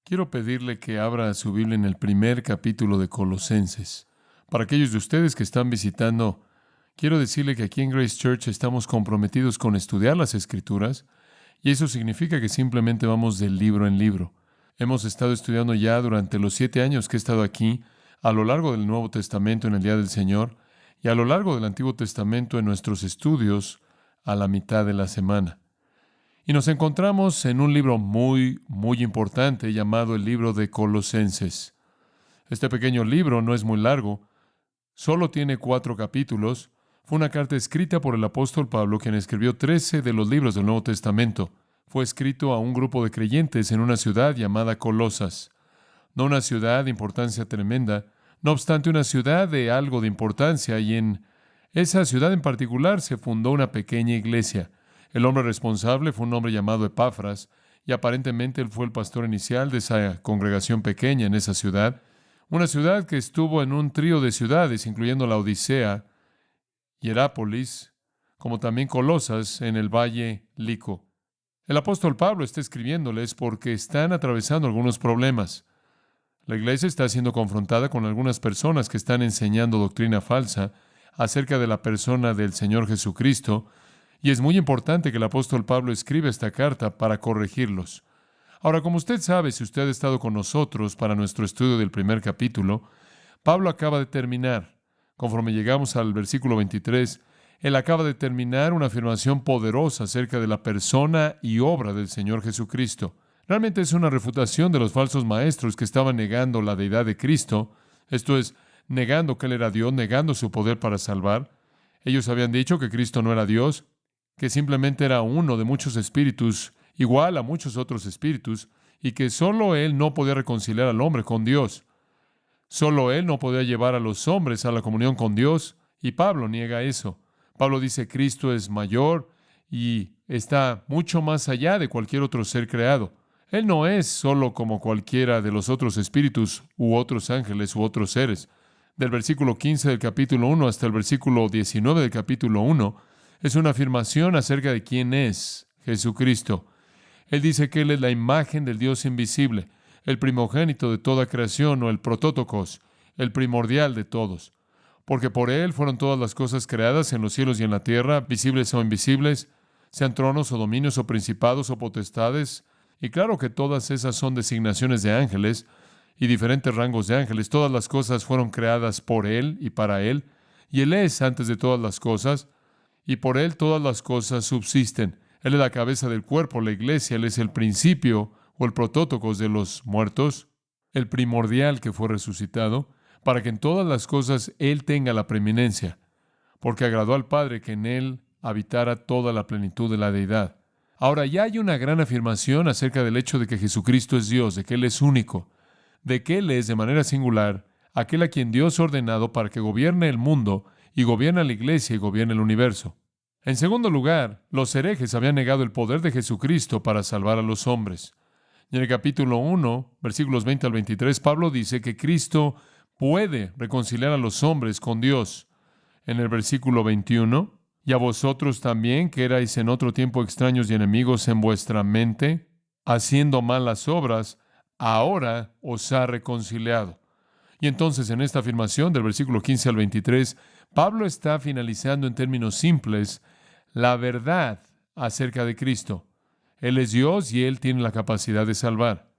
Quiero pedirle que abra su Biblia en el primer capítulo de Colosenses. Para aquellos de ustedes que están visitando, quiero decirle que aquí en Grace Church estamos comprometidos con estudiar las Escrituras, y eso significa que simplemente vamos de libro en libro. Hemos estado estudiando ya durante los 7 años que he estado aquí, a lo largo del Nuevo Testamento en el Día del Señor, y a lo largo del Antiguo Testamento en nuestros estudios a la mitad de la semana. Y nos encontramos en un libro muy importante llamado el libro de Colosenses. Este pequeño libro no es muy largo, solo tiene 4 capítulos. Fue una carta escrita por el apóstol Pablo, quien escribió 13 de los libros del Nuevo Testamento. Fue escrito a un grupo de creyentes en una ciudad llamada Colosas. No una ciudad de importancia tremenda, no obstante una ciudad de algo de importancia, y en esa ciudad en particular se fundó una pequeña iglesia. El hombre responsable fue un hombre llamado Epafras, y aparentemente él fue el pastor inicial de esa congregación pequeña en esa ciudad, una ciudad que estuvo en un trío de ciudades, incluyendo la Odisea, Hierápolis, como también Colosas en el Valle Lico. El apóstol Pablo está escribiéndoles porque están atravesando algunos problemas. La iglesia está siendo confrontada con algunas personas que están enseñando doctrina falsa acerca de la persona del Señor Jesucristo, y es muy importante que el apóstol Pablo escriba esta carta para corregirlos. Ahora, como usted sabe, si usted ha estado con nosotros para nuestro estudio del primer capítulo, Pablo acaba de terminar. Conforme llegamos al versículo 23, él acaba de terminar una afirmación poderosa acerca de la persona y obra del Señor Jesucristo. Realmente es una refutación de los falsos maestros que estaban negando la deidad de Cristo, esto es, negando que Él era Dios, negando su poder para salvar. Ellos habían dicho que Cristo no era Dios, que simplemente era uno de muchos espíritus, igual a muchos otros espíritus, y que solo Él no podía reconciliar al hombre con Dios. Solo Él no podía llevar a los hombres a la comunión con Dios, y Pablo niega eso. Pablo dice que Cristo es mayor y está mucho más allá de cualquier otro ser creado. Él no es solo como cualquiera de los otros espíritus u otros ángeles u otros seres. Del versículo 15 del capítulo 1 hasta el versículo 19 del capítulo 1, es una afirmación acerca de quién es Jesucristo. Él dice que Él es la imagen del Dios invisible, el primogénito de toda creación, o el protótocos, el primordial de todos. Porque por Él fueron todas las cosas creadas en los cielos y en la tierra, visibles o invisibles, sean tronos o dominios o principados o potestades. Y claro que todas esas son designaciones de ángeles y diferentes rangos de ángeles. Todas las cosas fueron creadas por Él y para Él, y Él es antes de todas las cosas, y por Él todas las cosas subsisten. Él es la cabeza del cuerpo, la iglesia. Él es el principio o el protótocos de los muertos, el primordial que fue resucitado, para que en todas las cosas Él tenga la preeminencia, porque agradó al Padre que en Él habitara toda la plenitud de la deidad. Ahora, ya hay una gran afirmación acerca del hecho de que Jesucristo es Dios, de que Él es único, de que Él es de manera singular aquel a quien Dios ha ordenado para que gobierne el mundo y gobierne la iglesia y gobierne el universo. En segundo lugar, los herejes habían negado el poder de Jesucristo para salvar a los hombres. Y en el capítulo 1, versículos 20 al 23, Pablo dice que Cristo puede reconciliar a los hombres con Dios. En el versículo 21, y a vosotros también, que erais en otro tiempo extraños y enemigos en vuestra mente, haciendo malas obras, ahora os ha reconciliado. Y entonces en esta afirmación del versículo 15 al 23, Pablo está finalizando en términos simples la verdad acerca de Cristo. Él es Dios y Él tiene la capacidad de salvar.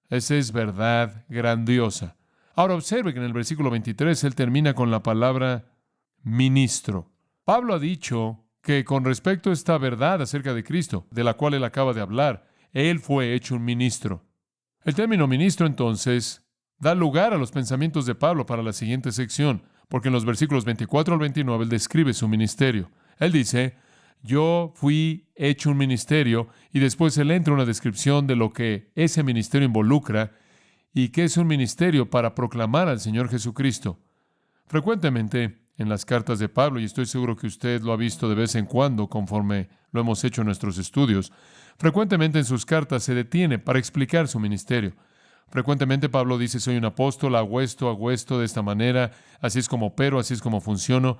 Esa es verdad grandiosa. Ahora observe que en el versículo 23 él termina con la palabra ministro. Pablo ha dicho que con respecto a esta verdad acerca de Cristo, de la cual él acaba de hablar, él fue hecho un ministro. El término ministro, entonces, da lugar a los pensamientos de Pablo para la siguiente sección, porque en los versículos 24 al 29 él describe su ministerio. Él dice, yo fui hecho un ministerio, y después él entra en una descripción de lo que ese ministerio involucra y que es un ministerio para proclamar al Señor Jesucristo. Frecuentemente, en las cartas de Pablo, y estoy seguro que usted lo ha visto de vez en cuando conforme lo hemos hecho en nuestros estudios, frecuentemente en sus cartas se detiene para explicar su ministerio. Frecuentemente Pablo dice, soy un apóstol, hago esto de esta manera, así es como opero, así es como funciono.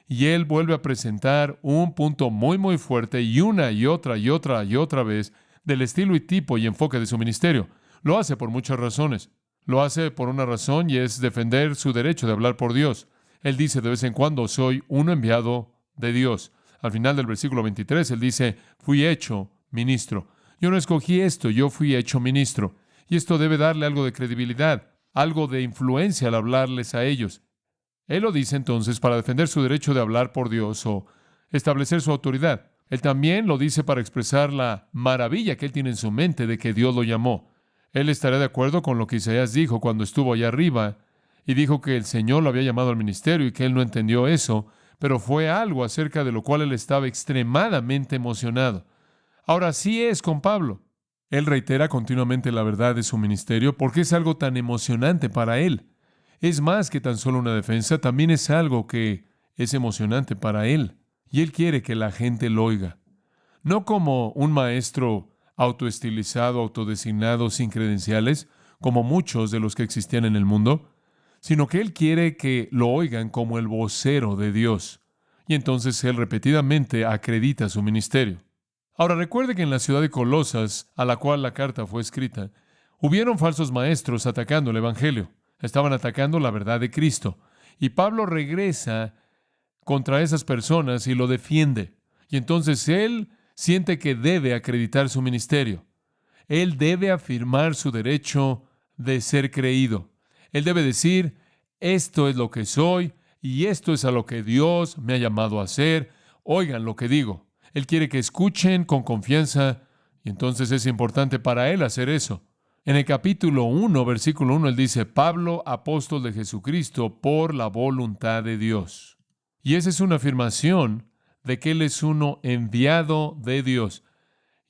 Y él vuelve a presentar un punto muy fuerte y una y otra vez del estilo y tipo y enfoque de su ministerio. Lo hace por muchas razones. Lo hace por una razón y es defender su derecho de hablar por Dios. Él dice de vez en cuando, soy uno enviado de Dios. Al final del versículo 23, él dice, fui hecho ministro. Yo no escogí esto, yo fui hecho ministro. Y esto debe darle algo de credibilidad, algo de influencia al hablarles a ellos. Él lo dice entonces para defender su derecho de hablar por Dios o establecer su autoridad. Él también lo dice para expresar la maravilla que él tiene en su mente de que Dios lo llamó. Él estaría de acuerdo con lo que Isaías dijo cuando estuvo allá arriba y dijo que el Señor lo había llamado al ministerio y que él no entendió eso, pero fue algo acerca de lo cual él estaba extremadamente emocionado. Ahora sí es con Pablo. Él reitera continuamente la verdad de su ministerio porque es algo tan emocionante para él. Es más que tan solo una defensa, también es algo que es emocionante para él. Y él quiere que la gente lo oiga. No como un maestro autoestilizado, autodesignado, sin credenciales, como muchos de los que existían en el mundo, sino que él quiere que lo oigan como el vocero de Dios. Y entonces él repetidamente acredita su ministerio. Ahora recuerde que en la ciudad de Colosas, a la cual la carta fue escrita, hubieron falsos maestros atacando el Evangelio. Estaban atacando la verdad de Cristo. Y Pablo regresa contra esas personas y lo defiende. Y entonces él siente que debe acreditar su ministerio. Él debe afirmar su derecho de ser creído. Él debe decir, esto es lo que soy y esto es a lo que Dios me ha llamado a hacer. Oigan lo que digo. Él quiere que escuchen con confianza y entonces es importante para él hacer eso. En el capítulo 1, versículo 1, él dice, Pablo, apóstol de Jesucristo, por la voluntad de Dios. Y esa es una afirmación de que él es uno enviado de Dios.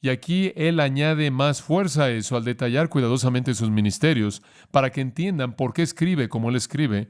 Y aquí él añade más fuerza a eso al detallar cuidadosamente sus ministerios para que entiendan por qué escribe como él escribe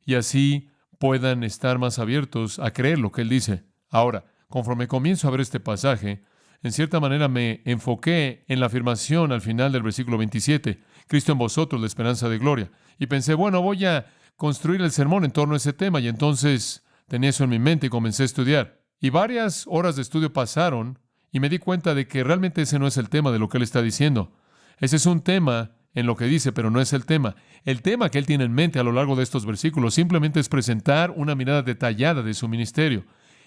y así puedan estar más abiertos a creer lo que él dice. Ahora, conforme comienzo a ver este pasaje, en cierta manera me enfoqué en la afirmación al final del versículo 27, Cristo en vosotros, la esperanza de gloria. Y pensé, bueno, voy a construir el sermón en torno a ese tema. Y entonces tenía eso en mi mente y comencé a estudiar. Y varias horas de estudio pasaron y me di cuenta de que realmente ese no es el tema de lo que él está diciendo. Ese es un tema en lo que dice, pero no es el tema. El tema que él tiene en mente a lo largo de estos versículos simplemente es presentar una mirada detallada de su ministerio.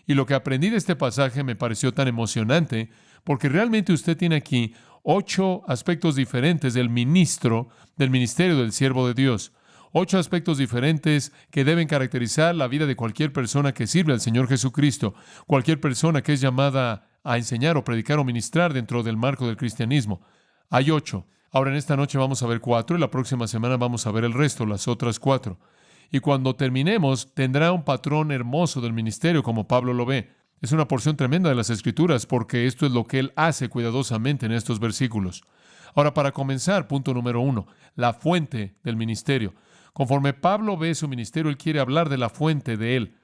Y lo que aprendí de este pasaje me pareció tan emocionante porque realmente usted tiene aquí 8 aspectos diferentes del ministerio del siervo de Dios. 8 aspectos diferentes que deben caracterizar la vida de cualquier persona que sirve al Señor Jesucristo, cualquier persona que es llamada a enseñar o predicar o ministrar dentro del marco del cristianismo. Hay 8. Ahora en esta noche vamos a ver 4 y la próxima semana vamos a ver el resto, las otras 4. Y cuando terminemos, tendrá un patrón hermoso del ministerio como Pablo lo ve. Es una porción tremenda de las Escrituras porque esto es lo que él hace cuidadosamente en estos versículos. Ahora, para comenzar, punto número 1, la fuente del ministerio. Conforme Pablo ve su ministerio, él quiere hablar de la fuente de él.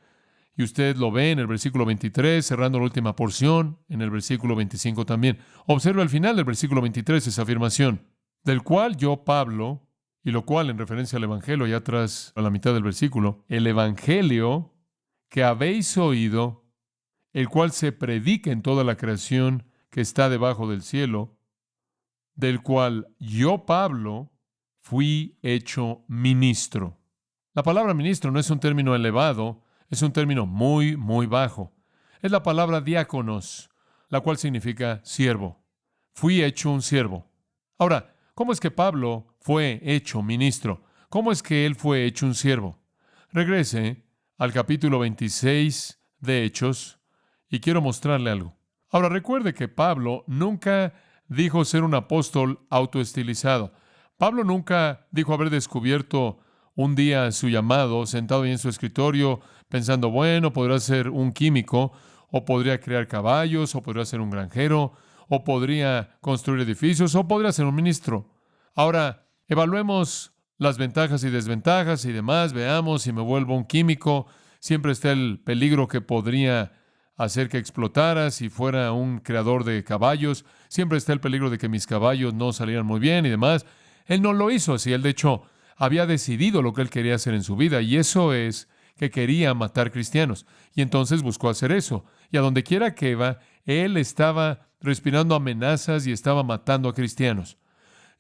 Y usted lo ve en el versículo 23, cerrando la última porción, en el versículo 25 también. Observa al final del versículo 23 esa afirmación, del cual yo, Pablo, y lo cual en referencia al Evangelio, allá atrás a la mitad del versículo, el Evangelio que habéis oído, el cual se predica en toda la creación que está debajo del cielo, del cual yo, Pablo, fui hecho ministro. La palabra ministro no es un término elevado, es un término muy, muy bajo. Es la palabra diáconos, la cual significa siervo. Fui hecho un siervo. Ahora, ¿cómo es que Pablo fue hecho ministro? ¿Cómo es que él fue hecho un siervo? Regrese al capítulo 26 de Hechos y quiero mostrarle algo. Ahora, recuerde que Pablo nunca dijo ser un apóstol autoestilizado. Pablo nunca dijo haber descubierto un día su llamado, sentado ahí en su escritorio, pensando, bueno, podría ser un químico, o podría crear caballos, o podría ser un granjero, o podría construir edificios, o podría ser un ministro. Ahora, evaluemos las ventajas y desventajas y demás, veamos si me vuelvo un químico. Siempre está el peligro que podría hacer que explotara si fuera un creador de caballos. Siempre está el peligro de que mis caballos no salieran muy bien y demás. Él no lo hizo así. Él, de hecho, había decidido lo que él quería hacer en su vida, y eso es que quería matar cristianos. Y entonces buscó hacer eso. Y a donde quiera que iba, él estaba respirando amenazas y estaba matando a cristianos.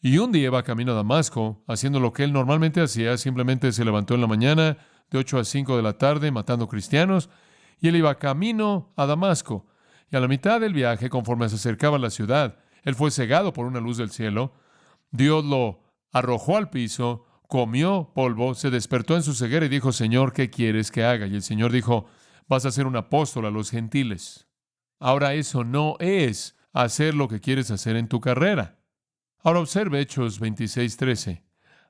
Y un día iba camino a Damasco, haciendo lo que él normalmente hacía. Simplemente se levantó en la mañana, de 8 a 5 de la tarde, matando cristianos, y él iba camino a Damasco. Y a la mitad del viaje, conforme se acercaba a la ciudad, él fue cegado por una luz del cielo. Dios lo arrojó al piso, comió polvo, se despertó en su ceguera y dijo: Señor, ¿qué quieres que haga? Y el Señor dijo: vas a ser un apóstol a los gentiles. Ahora, eso no es hacer lo que quieres hacer en tu carrera. Ahora observe Hechos 26:13.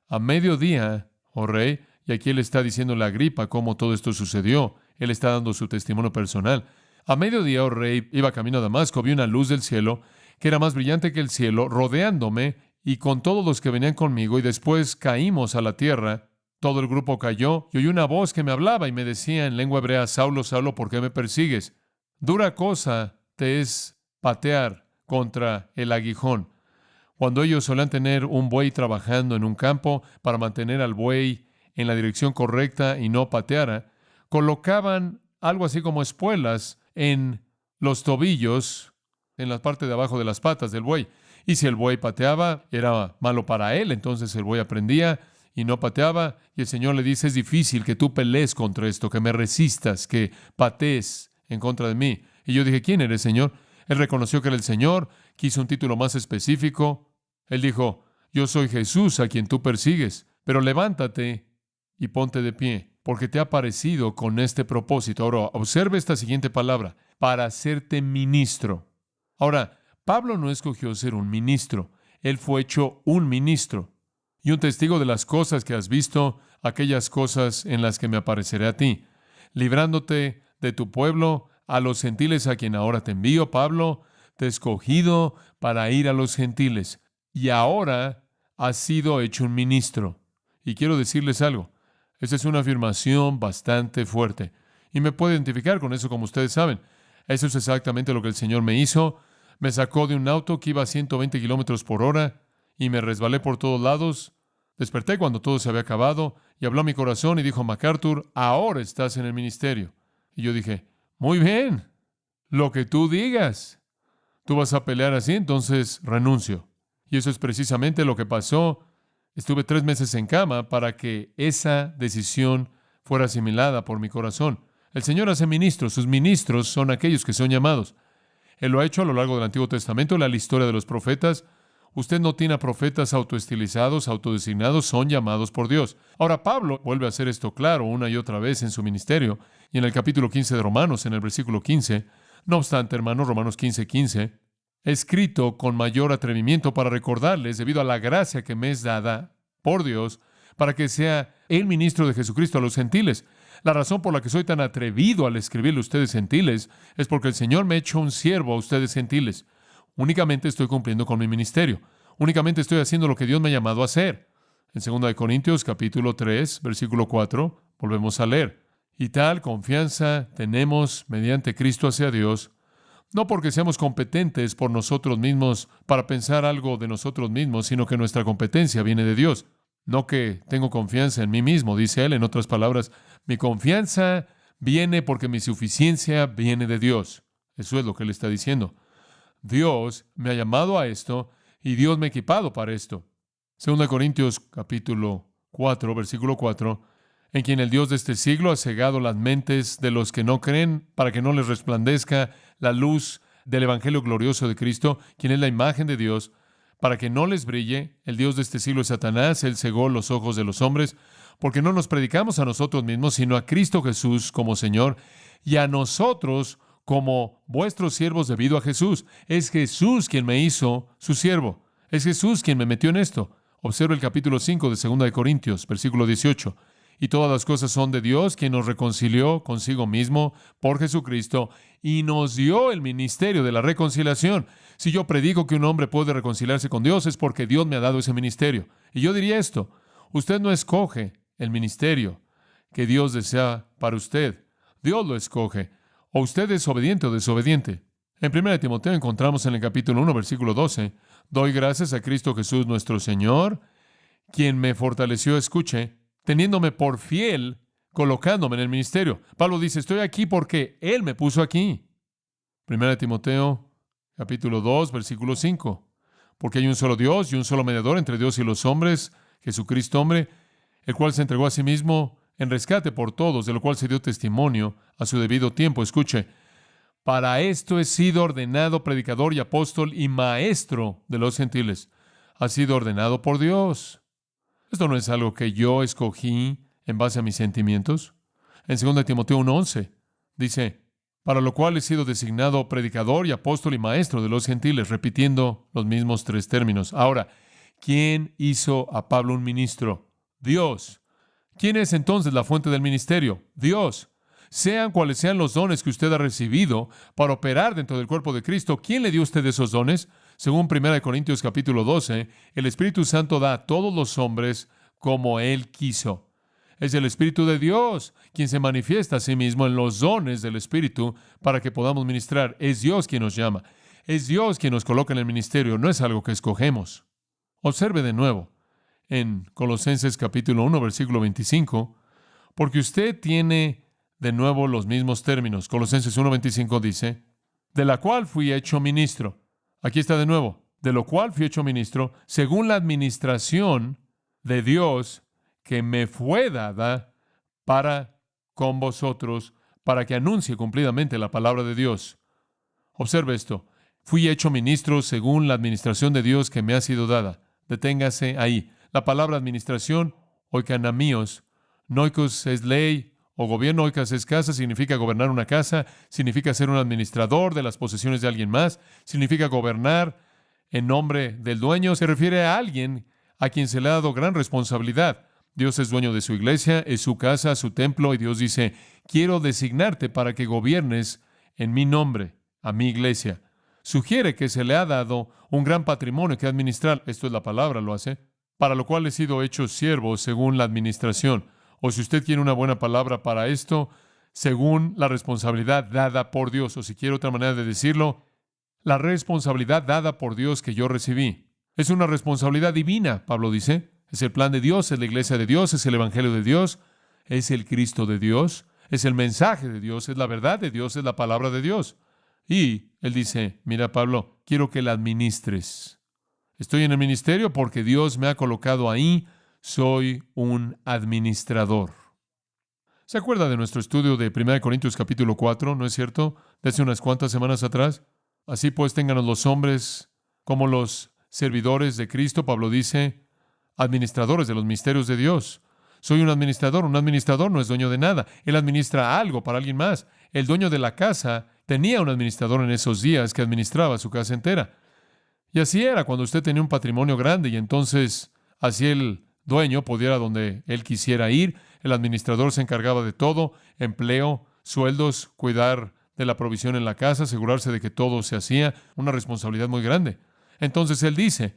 A mediodía, oh rey, y aquí él está diciéndole a Agripa cómo todo esto sucedió. Él está dando su testimonio personal. A mediodía, oh rey, iba camino a Damasco, vi una luz del cielo que era más brillante que el cielo, rodeándome y con todos los que venían conmigo, y después caímos a la tierra. Todo el grupo cayó, y oí una voz que me hablaba y me decía en lengua hebrea: Saulo, Saulo, ¿por qué me persigues? Dura cosa te es patear contra el aguijón. Cuando ellos solían tener un buey trabajando en un campo para mantener al buey en la dirección correcta y no pateara, colocaban algo así como espuelas en los tobillos, en la parte de abajo de las patas del buey. Y si el buey pateaba, era malo para él. Entonces el buey aprendía y no pateaba. Y el Señor le dice: es difícil que tú pelees contra esto, que me resistas, que patees en contra de mí. Y yo dije: ¿quién eres, Señor? Él reconoció que era el Señor, quiso un título más específico. Él dijo: yo soy Jesús a quien tú persigues, pero levántate y ponte de pie, porque te ha aparecido con este propósito. Ahora, observe esta siguiente palabra: para hacerte ministro. Ahora, Pablo no escogió ser un ministro, él fue hecho un ministro y un testigo de las cosas que has visto, aquellas cosas en las que me apareceré a ti, librándote de tu pueblo, a los gentiles a quien ahora te envío. Pablo, te he escogido para ir a los gentiles, y ahora has sido hecho un ministro. Y quiero decirles algo, esa es una afirmación bastante fuerte, y me puedo identificar con eso, como ustedes saben. Eso es exactamente lo que el Señor me hizo. Me sacó de un auto que iba a 120 kilómetros por hora y me resbalé por todos lados. Desperté cuando todo se había acabado y habló a mi corazón y dijo: MacArthur, ahora estás en el ministerio. Y yo dije: muy bien, lo que tú digas. Tú vas a pelear así, entonces renuncio. Y eso es precisamente lo que pasó. Estuve 3 meses en cama para que esa decisión fuera asimilada por mi corazón. El Señor hace ministros. Sus ministros son aquellos que son llamados. Él lo ha hecho a lo largo del Antiguo Testamento, la historia de los profetas. Usted no tiene a profetas autoestilizados, autodesignados, son llamados por Dios. Ahora, Pablo vuelve a hacer esto claro una y otra vez en su ministerio, y en el capítulo 15 de Romanos, en el versículo 15. No obstante, hermanos, Romanos 15:15, escrito con mayor atrevimiento para recordarles, debido a la gracia que me es dada por Dios, para que sea el ministro de Jesucristo a los gentiles. La razón por la que soy tan atrevido al escribirle a ustedes gentiles es porque el Señor me ha hecho un siervo a ustedes gentiles. Únicamente estoy cumpliendo con mi ministerio. Únicamente estoy haciendo lo que Dios me ha llamado a hacer. En 2 Corintios capítulo 3, versículo 4, volvemos a leer: y tal confianza tenemos mediante Cristo hacia Dios, no porque seamos competentes por nosotros mismos para pensar algo de nosotros mismos, sino que nuestra competencia viene de Dios. No que tengo confianza en mí mismo, dice él. En otras palabras, mi confianza viene porque mi suficiencia viene de Dios. Eso es lo que él está diciendo. Dios me ha llamado a esto y Dios me ha equipado para esto. 2 Corintios capítulo 4, versículo 4, en quien el Dios de este siglo ha cegado las mentes de los que no creen para que no les resplandezca la luz del Evangelio glorioso de Cristo, quien es la imagen de Dios, para que no les brille. El Dios de este siglo es Satanás. Él cegó los ojos de los hombres, porque no nos predicamos a nosotros mismos, sino a Cristo Jesús como Señor, y a nosotros como vuestros siervos debido a Jesús. Es Jesús quien me hizo su siervo. Es Jesús quien me metió en esto. Observa el capítulo 5 de 2 Corintios, versículo 18. Y todas las cosas son de Dios, quien nos reconcilió consigo mismo por Jesucristo y nos dio el ministerio de la reconciliación. Si yo predico que un hombre puede reconciliarse con Dios, es porque Dios me ha dado ese ministerio. Y yo diría esto: usted no escoge el ministerio que Dios desea para usted. Dios lo escoge. O usted es obediente o desobediente. En 1 Timoteo encontramos en el capítulo 1, versículo 12, doy gracias a Cristo Jesús nuestro Señor, quien me fortaleció, escuche, teniéndome por fiel, colocándome en el ministerio. Pablo dice: estoy aquí porque Él me puso aquí. 1 Timoteo, capítulo 2, versículo 5. Porque hay un solo Dios y un solo mediador entre Dios y los hombres, Jesucristo hombre, el cual se entregó a sí mismo en rescate por todos, de lo cual se dio testimonio a su debido tiempo. Escuche, para esto he sido ordenado predicador y apóstol y maestro de los gentiles. Ha sido ordenado por Dios. Esto no es algo que yo escogí en base a mis sentimientos. En 2 Timoteo 1:11 dice, para lo cual he sido designado predicador y apóstol y maestro de los gentiles, repitiendo los mismos tres términos. Ahora, ¿quién hizo a Pablo un ministro? Dios. ¿Quién es entonces la fuente del ministerio? Dios. Sean cuales sean los dones que usted ha recibido para operar dentro del cuerpo de Cristo, ¿quién le dio a usted esos dones? Según 1 Corintios capítulo 12, el Espíritu Santo da a todos los hombres como Él quiso. Es el Espíritu de Dios quien se manifiesta a sí mismo en los dones del Espíritu para que podamos ministrar. Es Dios quien nos llama. Es Dios quien nos coloca en el ministerio. No es algo que escogemos. Observe de nuevo en Colosenses capítulo 1, versículo 25, porque usted tiene de nuevo los mismos términos. Colosenses 1:25 dice, de la cual fui hecho ministro. Aquí está de nuevo, de lo cual fui hecho ministro, según la administración de Dios que me fue dada para con vosotros, para que anuncie cumplidamente la palabra de Dios. Observe esto. Fui hecho ministro según la administración de Dios que me ha sido dada. Deténgase ahí. La palabra administración, oikanamios, noikos es ley, o gobierno, oikas es casa, significa gobernar una casa, significa ser un administrador de las posesiones de alguien más, significa gobernar en nombre del dueño, se refiere a alguien a quien se le ha dado gran responsabilidad. Dios es dueño de su iglesia, es su casa, su templo, y Dios dice, quiero designarte para que gobiernes en mi nombre, a mi iglesia. Sugiere que se le ha dado un gran patrimonio que administrar, esto es la palabra, lo hace, para lo cual he sido hecho siervo según la administración. O si usted quiere una buena palabra para esto, según la responsabilidad dada por Dios, o si quiere otra manera de decirlo, la responsabilidad dada por Dios que yo recibí. Es una responsabilidad divina, Pablo dice. Es el plan de Dios, es la iglesia de Dios, es el evangelio de Dios, es el Cristo de Dios, es el mensaje de Dios, es la verdad de Dios, es la palabra de Dios. Y él dice, mira Pablo, quiero que la administres. Estoy en el ministerio porque Dios me ha colocado ahí. Soy un administrador. ¿Se acuerda de nuestro estudio de 1 Corintios capítulo 4, no es cierto? De hace unas cuantas semanas atrás. Así pues, ténganos los hombres como los servidores de Cristo. Pablo dice, administradores de los misterios de Dios. Soy un administrador no es dueño de nada. Él administra algo para alguien más. El dueño de la casa tenía un administrador en esos días que administraba su casa entera. Y así era cuando usted tenía un patrimonio grande y entonces así el dueño podía ir a donde él quisiera ir. El administrador se encargaba de todo, empleo, sueldos, cuidar de la provisión en la casa, asegurarse de que todo se hacía, una responsabilidad muy grande. Entonces él dice,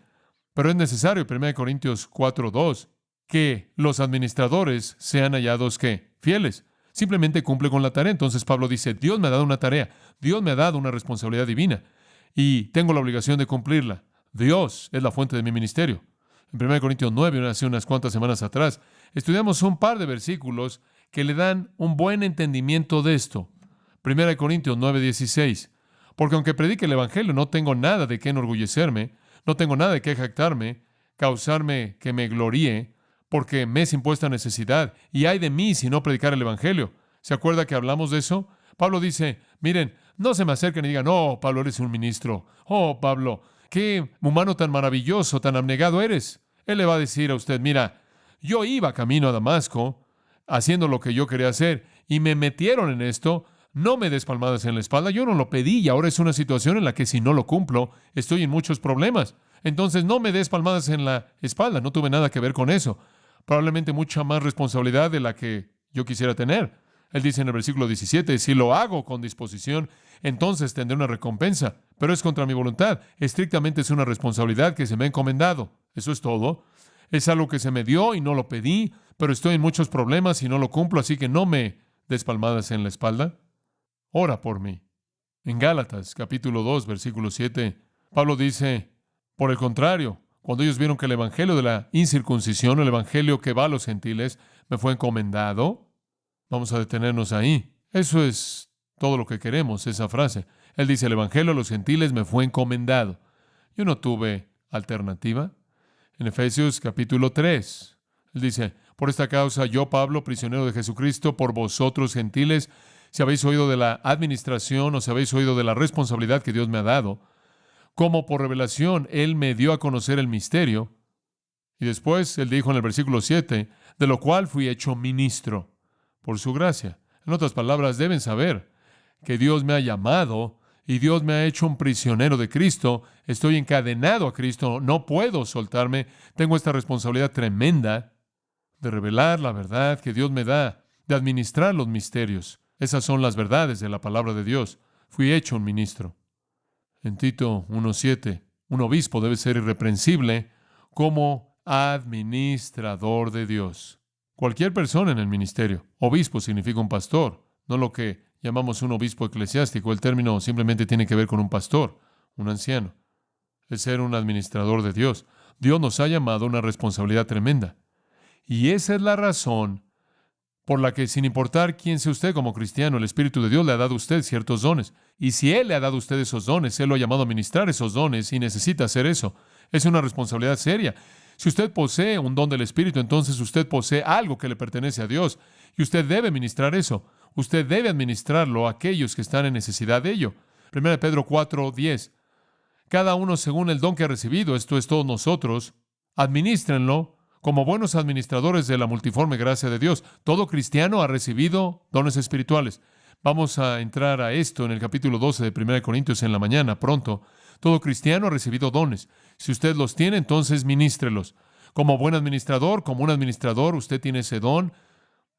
pero es necesario, 1 Corintios 4:2, que los administradores sean hallados, ¿qué? Fieles. Simplemente cumple con la tarea. Entonces Pablo dice, Dios me ha dado una tarea, Dios me ha dado una responsabilidad divina y tengo la obligación de cumplirla. Dios es la fuente de mi ministerio. En 1 Corintios 9, hace unas cuantas semanas atrás, estudiamos un par de versículos que le dan un buen entendimiento de esto. 1 Corintios 9:16. Porque aunque predique el Evangelio, no tengo nada de qué enorgullecerme, no tengo nada de qué jactarme, causarme que me gloríe, porque me es impuesta necesidad, y ay de mí si no predicar el Evangelio. ¿Se acuerda que hablamos de eso? Pablo dice, miren, no se me acerquen y digan, oh, Pablo, eres un ministro. Oh, Pablo, qué humano tan maravilloso, tan abnegado eres. Él le va a decir a usted, mira, yo iba camino a Damasco, haciendo lo que yo quería hacer, y me metieron en esto. No me des palmadas en la espalda, yo no lo pedí, y ahora es una situación en la que si no lo cumplo, estoy en muchos problemas. Entonces no me des palmadas en la espalda, no tuve nada que ver con eso. Probablemente mucha más responsabilidad de la que yo quisiera tener. Él dice en el versículo 17, si lo hago con disposición, entonces tendré una recompensa, pero es contra mi voluntad. Estrictamente es una responsabilidad que se me ha encomendado. Eso es todo. Es algo que se me dio y no lo pedí, pero estoy en muchos problemas y no lo cumplo, así que no me des palmadas en la espalda. Ora por mí. En Gálatas, capítulo 2, versículo 7, Pablo dice, por el contrario, cuando ellos vieron que el evangelio de la incircuncisión, el evangelio que va a los gentiles, me fue encomendado. Vamos a detenernos ahí. Eso es todo lo que queremos, esa frase. Él dice, el evangelio a los gentiles me fue encomendado. Yo no tuve alternativa? En Efesios capítulo 3, él dice, por esta causa yo, Pablo, prisionero de Jesucristo, por vosotros gentiles, si habéis oído de la administración o si habéis oído de la responsabilidad que Dios me ha dado, como por revelación Él me dio a conocer el misterio. Y después Él dijo en el versículo 7, de lo cual fui hecho ministro por su gracia. En otras palabras, deben saber que Dios me ha llamado y Dios me ha hecho un prisionero de Cristo. Estoy encadenado a Cristo, no puedo soltarme. Tengo esta responsabilidad tremenda de revelar la verdad que Dios me da, de administrar los misterios. Esas son las verdades de la palabra de Dios. Fui hecho un ministro. En Tito 1:7, un obispo debe ser irreprensible como administrador de Dios. Cualquier persona en el ministerio. Obispo significa un pastor, no lo que llamamos un obispo eclesiástico. El término simplemente tiene que ver con un pastor, un anciano. Es ser un administrador de Dios. Dios nos ha llamado a una responsabilidad tremenda. Y esa es la razón por la que, sin importar quién sea usted como cristiano, el Espíritu de Dios le ha dado a usted ciertos dones. Y si Él le ha dado a usted esos dones, Él lo ha llamado a ministrar esos dones y necesita hacer eso. Es una responsabilidad seria. Si usted posee un don del Espíritu, entonces usted posee algo que le pertenece a Dios. Y usted debe ministrar eso. Usted debe administrarlo a aquellos que están en necesidad de ello. 1 Pedro 4:10. Cada uno según el don que ha recibido, esto es todos nosotros, adminístrenlo como buenos administradores de la multiforme gracia de Dios. Todo cristiano ha recibido dones espirituales. Vamos a entrar a esto en el capítulo 12 de 1 Corintios en la mañana, pronto. Todo cristiano ha recibido dones. Si usted los tiene, entonces ministrelos. Como buen administrador, como un administrador, usted tiene ese don.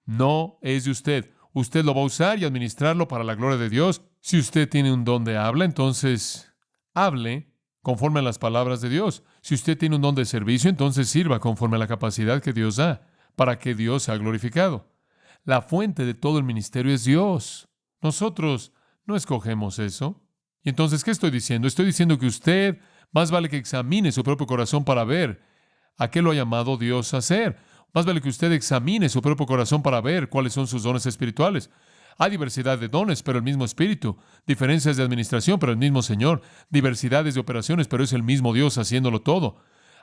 No es de usted. Usted lo va a usar y administrarlo para la gloria de Dios. Si usted tiene un don de habla, entonces hable conforme a las palabras de Dios. Si usted tiene un don de servicio, entonces sirva conforme a la capacidad que Dios da, para que Dios sea glorificado. La fuente de todo el ministerio es Dios. Nosotros no escogemos eso. Y entonces, ¿qué estoy diciendo? Estoy diciendo que usted más vale que examine su propio corazón para ver a qué lo ha llamado Dios a hacer. Más vale que usted examine su propio corazón para ver cuáles son sus dones espirituales. Hay diversidad de dones, pero el mismo Espíritu. Diferencias de administración, pero el mismo Señor. Diversidades de operaciones, pero es el mismo Dios haciéndolo todo.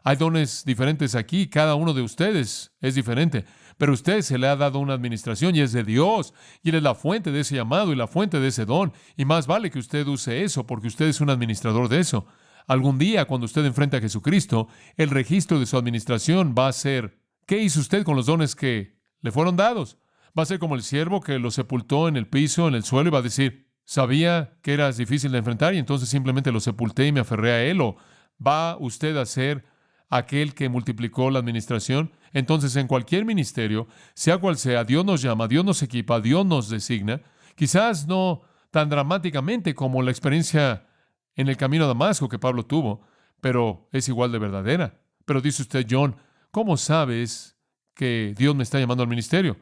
Hay dones diferentes aquí, cada uno de ustedes es diferente, pero a usted se le ha dado una administración y es de Dios, y Él es la fuente de ese llamado y la fuente de ese don, y más vale que usted use eso, porque usted es un administrador de eso. Algún día, cuando usted enfrente a Jesucristo, el registro de su administración va a ser, ¿qué hizo usted con los dones que le fueron dados? Va a ser como el siervo que los sepultó en el piso, en el suelo, y va a decir, sabía que eras difícil de enfrentar y entonces simplemente lo sepulté y me aferré a él. ¿O va usted a ser aquel que multiplicó la administración? Entonces, en cualquier ministerio, sea cual sea, Dios nos llama, Dios nos equipa, Dios nos designa. Quizás no tan dramáticamente como la experiencia en el camino a Damasco que Pablo tuvo, pero es igual de verdadera. Pero dice usted, John, ¿cómo sabes que Dios me está llamando al ministerio?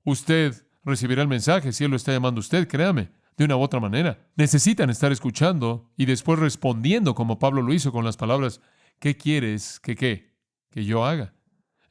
Usted recibirá el mensaje si Él lo está llamando a usted, créame, de una u otra manera. Necesitan estar escuchando y después respondiendo como Pablo lo hizo con las palabras, ¿qué quieres que yo haga?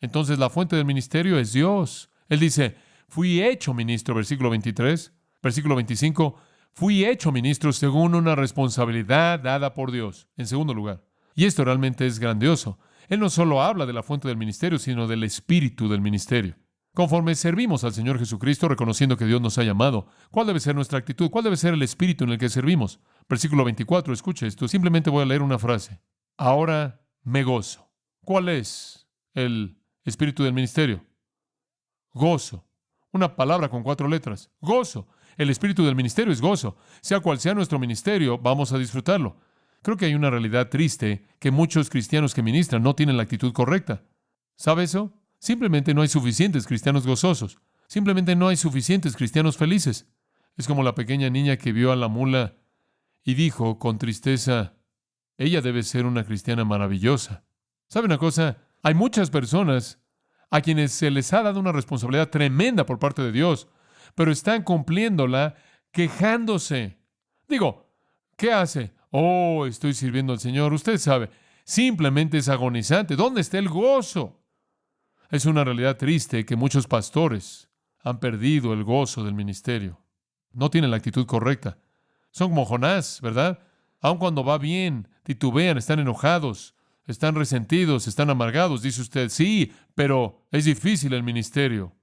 Entonces la fuente del ministerio es Dios. Él dice, fui hecho ministro, versículo 23, versículo 25, fui hecho ministro según una responsabilidad dada por Dios, en segundo lugar. Y esto realmente es grandioso. Él no solo habla de la fuente del ministerio, sino del espíritu del ministerio. Conforme servimos al Señor Jesucristo, reconociendo que Dios nos ha llamado, ¿cuál debe ser nuestra actitud? ¿Cuál debe ser el espíritu en el que servimos? Versículo 24, escuche esto. Simplemente voy a leer una frase. Ahora me gozo. ¿Cuál es el espíritu del ministerio? Gozo. Una palabra con 4 letras. Gozo. El espíritu del ministerio es gozo. Sea cual sea nuestro ministerio, vamos a disfrutarlo. Creo que hay una realidad triste que muchos cristianos que ministran no tienen la actitud correcta. ¿Sabe eso? Simplemente no hay suficientes cristianos gozosos. Simplemente no hay suficientes cristianos felices. Es como la pequeña niña que vio a la mula y dijo con tristeza, ella debe ser una cristiana maravillosa. ¿Sabe una cosa? Hay muchas personas a quienes se les ha dado una responsabilidad tremenda por parte de Dios, pero están cumpliéndola quejándose. Digo, ¿qué hace? Oh, estoy sirviendo al Señor. Usted sabe, simplemente es agonizante. ¿Dónde está el gozo? Es una realidad triste que muchos pastores han perdido el gozo del ministerio. No tienen la actitud correcta. Son como Jonás, ¿verdad? Aun cuando va bien, titubean, están enojados, están resentidos, están amargados. Dice usted, sí, pero es difícil el ministerio.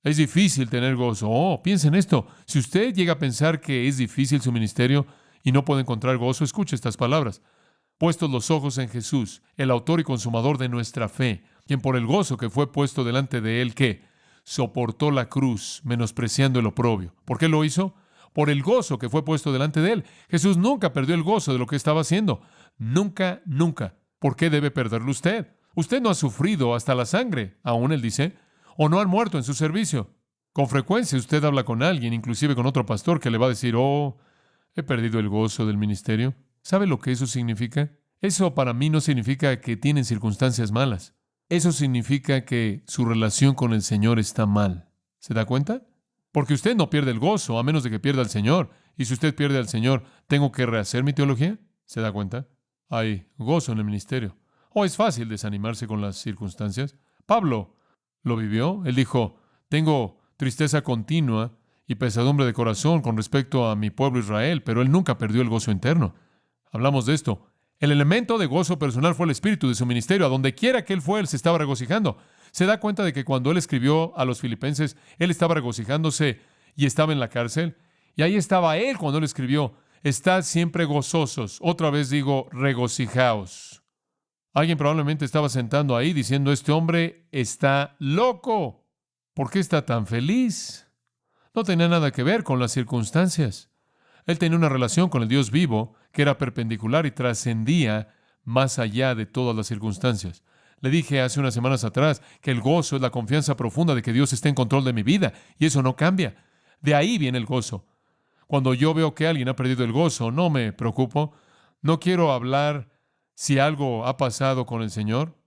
Es difícil tener gozo. Oh, piensa en esto. Si usted llega a pensar que es difícil su ministerio y no puede encontrar gozo, escuche estas palabras. Puestos los ojos en Jesús, el autor y consumador de nuestra fe, quien por el gozo que fue puesto delante de él, ¿qué? Soportó la cruz, menospreciando el oprobio. ¿Por qué lo hizo? Por el gozo que fue puesto delante de él. Jesús nunca perdió el gozo de lo que estaba haciendo. Nunca, nunca. ¿Por qué debe perderlo usted? Usted no ha sufrido hasta la sangre, aún él dice, o no han muerto en su servicio. Con frecuencia usted habla con alguien, inclusive con otro pastor, que le va a decir, oh, he perdido el gozo del ministerio. ¿Sabe lo que eso significa? Eso para mí no significa que tienen circunstancias malas. Eso significa que su relación con el Señor está mal. ¿Se da cuenta? Porque usted no pierde el gozo, a menos de que pierda al Señor. Y si usted pierde al Señor, ¿tengo que rehacer mi teología? ¿Se da cuenta? Hay gozo en el ministerio. ¿O es fácil desanimarse con las circunstancias? Pablo lo vivió. Él dijo, tengo tristeza continua y pesadumbre de corazón con respecto a mi pueblo Israel, pero él nunca perdió el gozo interno. Hablamos de esto. El elemento de gozo personal fue el espíritu de su ministerio. A donde quiera que él fue, él se estaba regocijando. Se da cuenta de que cuando él escribió a los filipenses, él estaba regocijándose y estaba en la cárcel. Y ahí estaba él cuando él escribió, estad siempre gozosos. Otra vez digo, regocijaos. Alguien probablemente estaba sentando ahí diciendo, este hombre está loco. ¿Por qué está tan feliz? No tenía nada que ver con las circunstancias. Él tenía una relación con el Dios vivo que era perpendicular y trascendía más allá de todas las circunstancias. Le dije hace unas semanas atrás que el gozo es la confianza profunda de que Dios está en control de mi vida y eso no cambia. De ahí viene el gozo. Cuando yo veo que alguien ha perdido el gozo, no me preocupo. No quiero hablar si algo ha pasado con el Señor.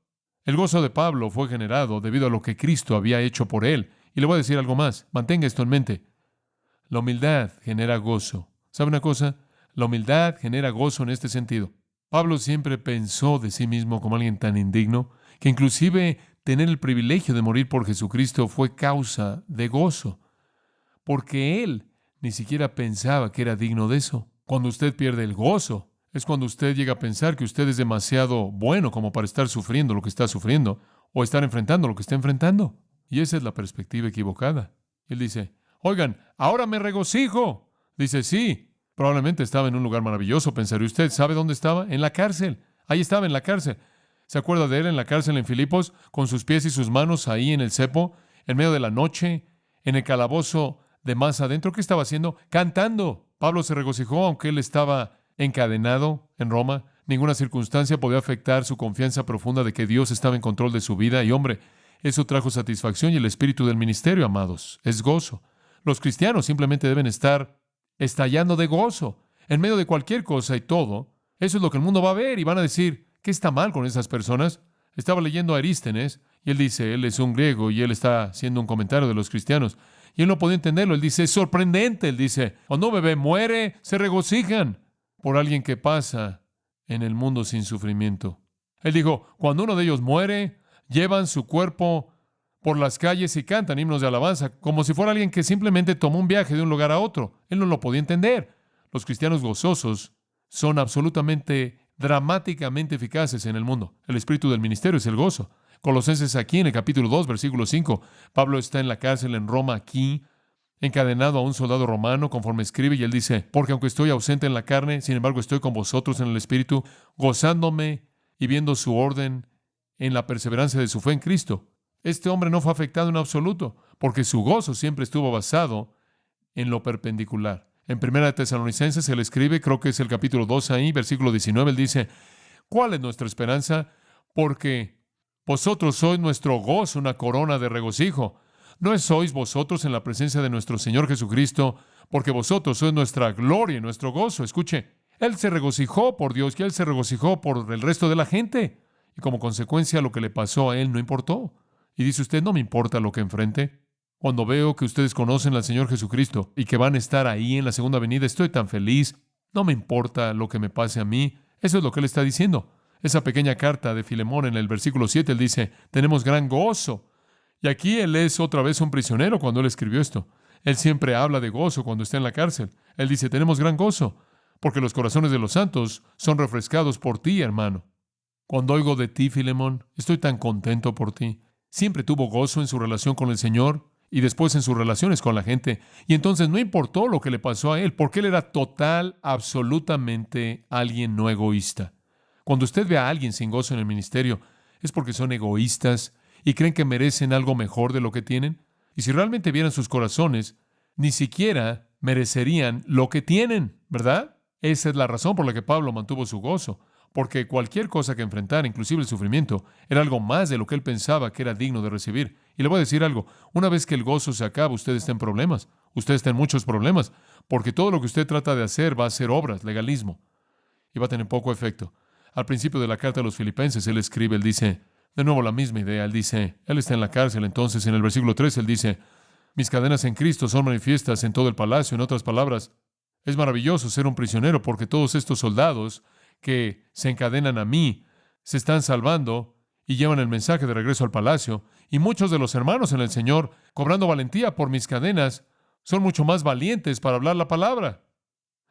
El gozo de Pablo fue generado debido a lo que Cristo había hecho por él. Y le voy a decir algo más. Mantenga esto en mente. La humildad genera gozo. ¿Sabe una cosa? La humildad genera gozo en este sentido. Pablo siempre pensó de sí mismo como alguien tan indigno que inclusive tener el privilegio de morir por Jesucristo fue causa de gozo, porque él ni siquiera pensaba que era digno de eso. Cuando usted pierde el gozo, es cuando usted llega a pensar que usted es demasiado bueno como para estar sufriendo lo que está sufriendo o estar enfrentando lo que está enfrentando. Y esa es la perspectiva equivocada. Él dice, oigan, ahora me regocijo. Dice, sí, probablemente estaba en un lugar maravilloso, pensaría usted. ¿Sabe dónde estaba? En la cárcel. Ahí estaba en la cárcel. ¿Se acuerda de él en la cárcel en Filipos, con sus pies y sus manos ahí en el cepo, en medio de la noche, en el calabozo de más adentro? ¿Qué estaba haciendo? Cantando. Pablo se regocijó, aunque él estaba encadenado en Roma. Ninguna circunstancia podía afectar su confianza profunda de que Dios estaba en control de su vida. Y hombre, eso trajo satisfacción y el espíritu del ministerio, amados, es gozo. Los cristianos simplemente deben estar estallando de gozo en medio de cualquier cosa y todo. Eso es lo que el mundo va a ver y van a decir, ¿qué está mal con esas personas? Estaba leyendo a Arístenes y él dice, él es un griego y él está haciendo un comentario de los cristianos. Y él no podía entenderlo. Él dice, es sorprendente. Él dice, cuando un bebé muere, se regocijan por alguien que pasa en el mundo sin sufrimiento. Él dijo, cuando uno de ellos muere, llevan su cuerpo por las calles y cantan himnos de alabanza, como si fuera alguien que simplemente tomó un viaje de un lugar a otro. Él no lo podía entender. Los cristianos gozosos son absolutamente, dramáticamente eficaces en el mundo. El espíritu del ministerio es el gozo. Colosenses aquí en el capítulo 2, versículo 5. Pablo está en la cárcel en Roma aquí, encadenado a un soldado romano, conforme escribe, y él dice, porque aunque estoy ausente en la carne, sin embargo estoy con vosotros en el espíritu, gozándome y viendo su orden en la perseverancia de su fe en Cristo. Este hombre no fue afectado en absoluto, porque su gozo siempre estuvo basado en lo perpendicular. En 1 Tesalonicenses se le escribe, creo que es el capítulo 2 ahí, versículo 19, él dice, ¿cuál es nuestra esperanza? Porque vosotros sois nuestro gozo, una corona de regocijo. ¿No sois vosotros en la presencia de nuestro Señor Jesucristo? Porque vosotros sois nuestra gloria y nuestro gozo. Escuche, Él se regocijó por Dios y Él se regocijó por el resto de la gente. Y como consecuencia lo que le pasó a Él no importó. Y dice usted, no me importa lo que enfrente. Cuando veo que ustedes conocen al Señor Jesucristo y que van a estar ahí en la segunda venida, estoy tan feliz. No me importa lo que me pase a mí. Eso es lo que Él está diciendo. Esa pequeña carta de Filemón en el versículo 7, él dice, tenemos gran gozo. Y aquí él es otra vez un prisionero cuando él escribió esto. Él siempre habla de gozo cuando está en la cárcel. Él dice, tenemos gran gozo, porque los corazones de los santos son refrescados por ti, hermano. Cuando oigo de ti, Filemón, estoy tan contento por ti. Siempre tuvo gozo en su relación con el Señor y después en sus relaciones con la gente. Y entonces no importó lo que le pasó a él, porque él era absolutamente alguien no egoísta. Cuando usted ve a alguien sin gozo en el ministerio, es porque son egoístas y creen que merecen algo mejor de lo que tienen. Y si realmente vieran sus corazones, ni siquiera merecerían lo que tienen, ¿verdad? Esa es la razón por la que Pablo mantuvo su gozo, porque cualquier cosa que enfrentara, inclusive el sufrimiento, era algo más de lo que él pensaba que era digno de recibir. Y le voy a decir algo, una vez que el gozo se acaba, usted está en problemas, usted está en muchos problemas, porque todo lo que usted trata de hacer va a ser obras, legalismo, y va a tener poco efecto. Al principio de la carta a los Filipenses, él escribe, él dice, de nuevo la misma idea, él dice, él está en la cárcel, entonces en el versículo 3 él dice, mis cadenas en Cristo son manifiestas en todo el palacio. En otras palabras, es maravilloso ser un prisionero porque todos estos soldados que se encadenan a mí se están salvando y llevan el mensaje de regreso al palacio. Y muchos de los hermanos en el Señor, cobrando valentía por mis cadenas, son mucho más valientes para hablar la palabra.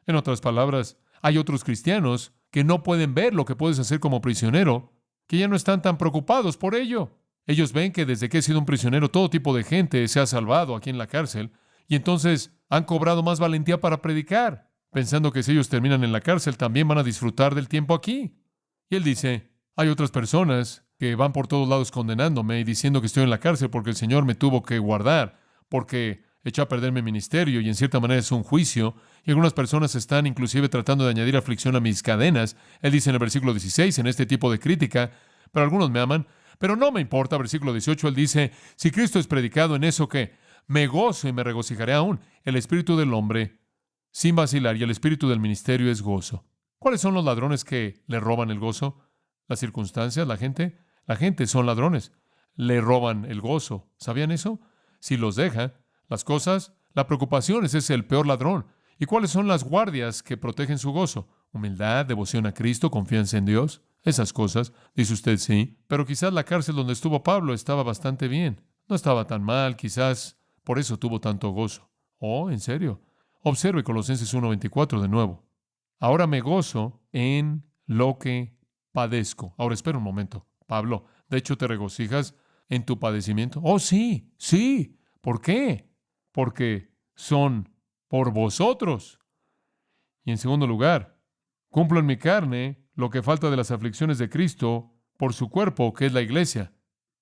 En otras palabras, hay otros cristianos que no pueden ver lo que puedes hacer como prisionero, que ya no están tan preocupados por ello. Ellos ven que desde que he sido un prisionero, todo tipo de gente se ha salvado aquí en la cárcel, y entonces han cobrado más valentía para predicar, pensando que si ellos terminan en la cárcel, también van a disfrutar del tiempo aquí. Y él dice, hay otras personas que van por todos lados condenándome y diciendo que estoy en la cárcel porque el Señor me tuvo que guardar, porque echó a perder mi ministerio y en cierta manera es un juicio, y algunas personas están inclusive tratando de añadir aflicción a mis cadenas. Él dice en el versículo 16, en este tipo de crítica, pero algunos me aman, pero no me importa. Versículo 18, él dice, si Cristo es predicado, en eso que me gozo y me regocijaré aún. El espíritu del hombre, sin vacilar, y el espíritu del ministerio es gozo. ¿Cuáles son los ladrones que le roban el gozo? ¿Las circunstancias? ¿La gente? La gente son ladrones. Le roban el gozo. ¿Sabían eso? Si los deja, las cosas, la preocupación, ese es el peor ladrón. ¿Y cuáles son las guardias que protegen su gozo? Humildad, devoción a Cristo, confianza en Dios. Esas cosas, dice usted, sí, pero quizás la cárcel donde estuvo Pablo estaba bastante bien. No estaba tan mal, quizás por eso tuvo tanto gozo. Oh, ¿en serio? Observe Colosenses 1:24 de nuevo. Ahora me gozo en lo que padezco. Ahora espera un momento. Pablo, ¿de hecho te regocijas en tu padecimiento? Oh, sí, sí. ¿Por qué? Porque son por vosotros. Y en segundo lugar, cumplo en mi carne lo que falta de las aflicciones de Cristo por su cuerpo, que es la iglesia.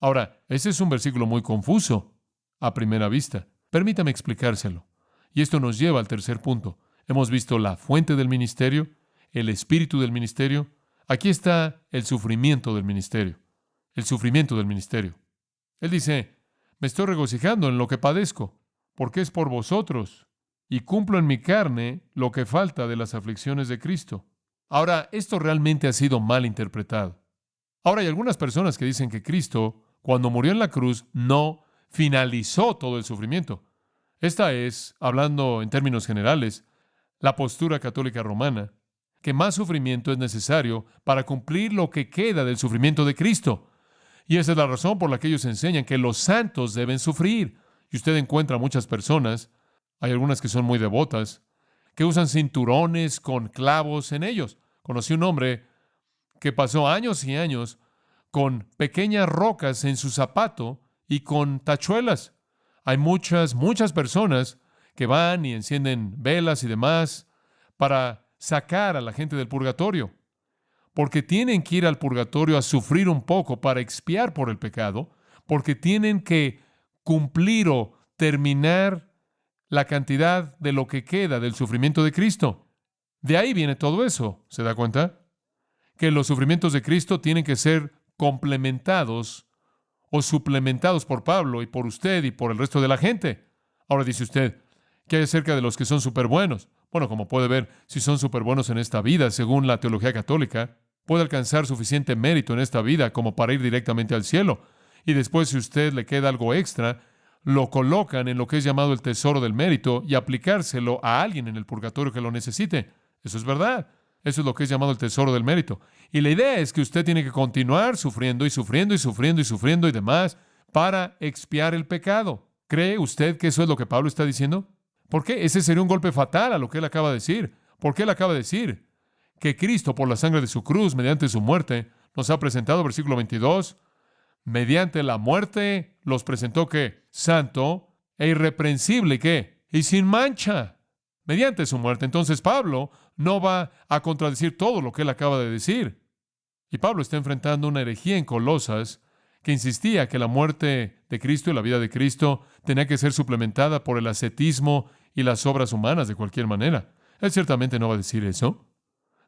Ahora, ese es un versículo muy confuso a primera vista. Permítame explicárselo. Y esto nos lleva al tercer punto. Hemos visto la fuente del ministerio, el espíritu del ministerio. Aquí está el sufrimiento del ministerio. El sufrimiento del ministerio. Él dice, me estoy regocijando en lo que padezco, porque es por vosotros, y cumplo en mi carne lo que falta de las aflicciones de Cristo. Ahora, esto realmente ha sido mal interpretado. Ahora, hay algunas personas que dicen que Cristo, cuando murió en la cruz, no finalizó todo el sufrimiento. Esta es, hablando en términos generales, la postura católica romana, que más sufrimiento es necesario para cumplir lo que queda del sufrimiento de Cristo. Y esa es la razón por la que ellos enseñan que los santos deben sufrir. Y usted encuentra muchas personas, hay algunas que son muy devotas, que usan cinturones con clavos en ellos. Conocí un hombre que pasó años y años con pequeñas rocas en su zapato y con tachuelas. Hay muchas personas que van y encienden velas y demás para sacar a la gente del purgatorio, porque tienen que ir al purgatorio a sufrir un poco para expiar por el pecado, porque tienen que cumplir o terminar la cantidad de lo que queda del sufrimiento de Cristo. De ahí viene todo eso, ¿se da cuenta? Que los sufrimientos de Cristo tienen que ser complementados o suplementados por Pablo y por usted y por el resto de la gente. Ahora dice usted, ¿qué hay acerca de los que son súper buenos? Bueno, como puede ver, si son súper buenos en esta vida, según la teología católica, puede alcanzar suficiente mérito en esta vida como para ir directamente al cielo. Y después, si a usted le queda algo extra, lo colocan en lo que es llamado el tesoro del mérito y aplicárselo a alguien en el purgatorio que lo necesite. Eso es verdad. Eso es lo que es llamado el tesoro del mérito. Y la idea es que usted tiene que continuar sufriendo y sufriendo y sufriendo y sufriendo y demás para expiar el pecado. ¿Cree usted que eso es lo que Pablo está diciendo? ¿Por qué? Ese sería un golpe fatal a lo que él acaba de decir. ¿Por qué él acaba de decir que Cristo, por la sangre de su cruz, mediante su muerte, nos ha presentado, versículo 22, mediante la muerte los presentó ¿qué? Santo e irreprensible, ¿qué? Y sin mancha, mediante su muerte. Entonces Pablo no va a contradecir todo lo que él acaba de decir. Y Pablo está enfrentando una herejía en Colosas que insistía que la muerte de Cristo y la vida de Cristo tenía que ser suplementada por el ascetismo y las obras humanas de cualquier manera. Él ciertamente no va a decir eso.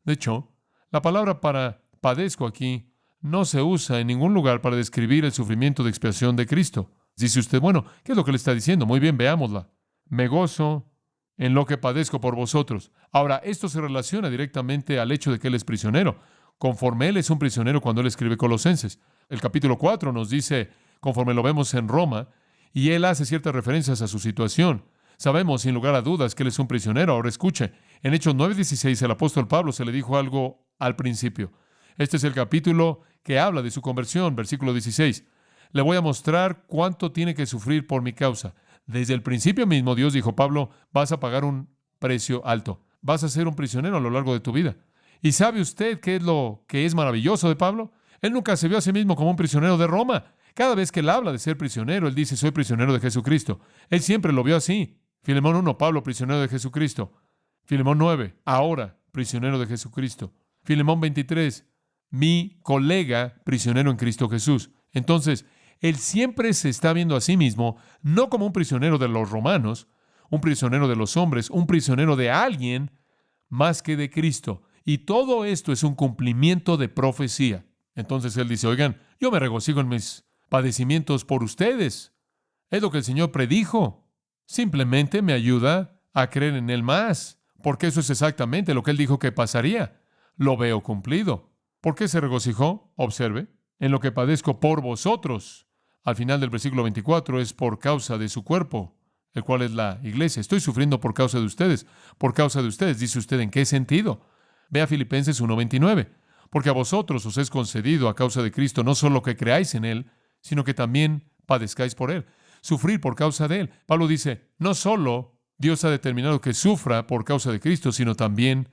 De hecho, la palabra para padezco aquí no se usa en ningún lugar para describir el sufrimiento de expiación de Cristo. Dice usted, bueno, ¿qué es lo que le está diciendo? Muy bien, veámosla. Me gozo en lo que padezco por vosotros. Ahora, esto se relaciona directamente al hecho de que él es prisionero, conforme él es un prisionero cuando él escribe Colosenses. El capítulo 4 nos dice, conforme lo vemos en Roma, y él hace ciertas referencias a su situación. Sabemos, sin lugar a dudas, que él es un prisionero. Ahora escuche, en Hechos 9:16 el apóstol Pablo se le dijo algo al principio. Este es el capítulo que habla de su conversión, versículo 16. Le voy a mostrar cuánto tiene que sufrir por mi causa. Desde el principio mismo Dios dijo, Pablo, vas a pagar un precio alto. Vas a ser un prisionero a lo largo de tu vida. ¿Y sabe usted qué es lo que es maravilloso de Pablo? Él nunca se vio a sí mismo como un prisionero de Roma. Cada vez que él habla de ser prisionero, él dice, soy prisionero de Jesucristo. Él siempre lo vio así. Filemón 1, Pablo, prisionero de Jesucristo. Filemón 9, ahora, prisionero de Jesucristo. Filemón 23, mi colega, prisionero en Cristo Jesús. Entonces, él siempre se está viendo a sí mismo, no como un prisionero de los romanos, un prisionero de los hombres, un prisionero de alguien más que de Cristo. Y todo esto es un cumplimiento de profecía. Entonces él dice, oigan, yo me regocijo en mis padecimientos por ustedes. Es lo que el Señor predijo. Simplemente me ayuda a creer en Él más, porque eso es exactamente lo que Él dijo que pasaría. Lo veo cumplido. ¿Por qué se regocijó? Observe, en lo que padezco por vosotros. Al final del versículo 24 es por causa de su cuerpo, el cual es la iglesia. Estoy sufriendo por causa de ustedes. Por causa de ustedes, dice usted, ¿en qué sentido? Vea Filipenses 1:29. Porque a vosotros os es concedido a causa de Cristo no solo que creáis en Él, sino que también padezcáis por Él. Sufrir por causa de Él. Pablo dice, no solo Dios ha determinado que sufra por causa de Cristo, sino también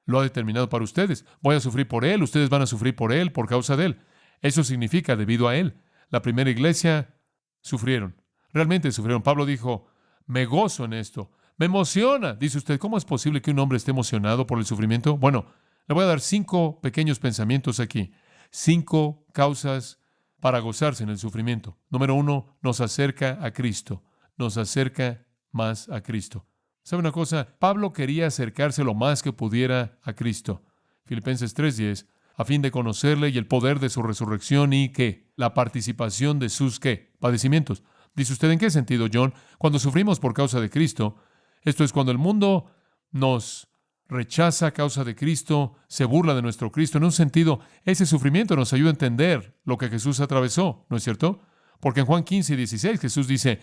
lo ha determinado para ustedes. Voy a sufrir por Él, ustedes van a sufrir por Él, por causa de Él. Eso significa debido a Él. La primera iglesia sufrieron. Realmente sufrieron. Pablo dijo, me gozo en esto. Me emociona. Dice usted, ¿cómo es posible que un hombre esté emocionado por el sufrimiento? Bueno, le voy a dar 5 pequeños pensamientos aquí. 5 causas para gozarse en el sufrimiento. Número 1, nos acerca a Cristo. Nos acerca más a Cristo. ¿Sabe una cosa? Pablo quería acercarse lo más que pudiera a Cristo. Filipenses 3:10, a fin de conocerle y el poder de su resurrección y ¿qué? La participación de sus ¿qué? Padecimientos. Dice usted, ¿en qué sentido, John? Cuando sufrimos por causa de Cristo, esto es cuando el mundo nos rechaza a causa de Cristo, se burla de nuestro Cristo. En un sentido, ese sufrimiento nos ayuda a entender lo que Jesús atravesó, ¿no es cierto? Porque en Juan 15:16 Jesús dice,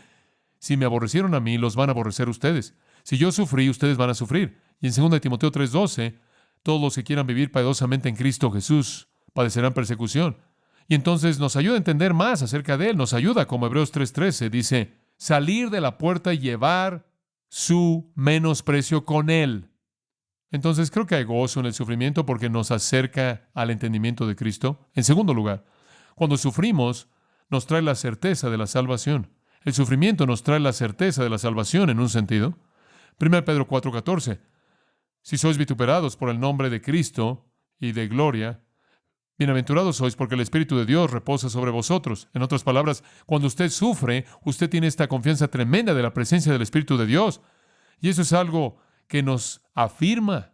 si me aborrecieron a mí, los van a aborrecer ustedes. Si yo sufrí, ustedes van a sufrir. Y en 2 Timoteo 3:12, todos los que quieran vivir piadosamente en Cristo Jesús padecerán persecución. Y entonces nos ayuda a entender más acerca de Él. Nos ayuda, como Hebreos 3:13 dice, salir de la puerta y llevar su menosprecio con Él. Entonces creo que hay gozo en el sufrimiento porque nos acerca al entendimiento de Cristo. En segundo lugar, cuando sufrimos, nos trae la certeza de la salvación. El sufrimiento nos trae la certeza de la salvación en un sentido. 1 Pedro 4:14. Si sois vituperados por el nombre de Cristo y de gloria, bienaventurados sois porque el Espíritu de Dios reposa sobre vosotros. En otras palabras, cuando usted sufre, usted tiene esta confianza tremenda de la presencia del Espíritu de Dios. Y eso es algo que nos afirma.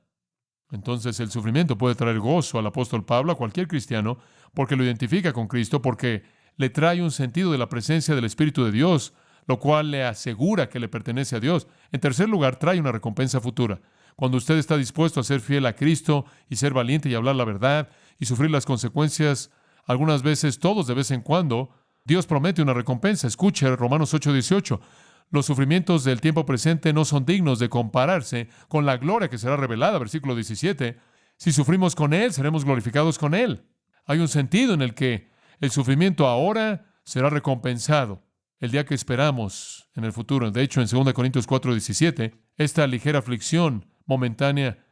Entonces el sufrimiento puede traer gozo al apóstol Pablo, a cualquier cristiano, porque lo identifica con Cristo, porque le trae un sentido de la presencia del Espíritu de Dios, lo cual le asegura que le pertenece a Dios. En tercer lugar, trae una recompensa futura. Cuando usted está dispuesto a ser fiel a Cristo y ser valiente y hablar la verdad y sufrir las consecuencias, algunas veces, todos de vez en cuando, Dios promete una recompensa. Escuche Romanos 8:18. Los sufrimientos del tiempo presente no son dignos de compararse con la gloria que será revelada. Versículo 17. Si sufrimos con Él, seremos glorificados con Él. Hay un sentido en el que el sufrimiento ahora será recompensado el día que esperamos en el futuro. De hecho, en 2 Corintios 4:17, esta ligera aflicción momentánea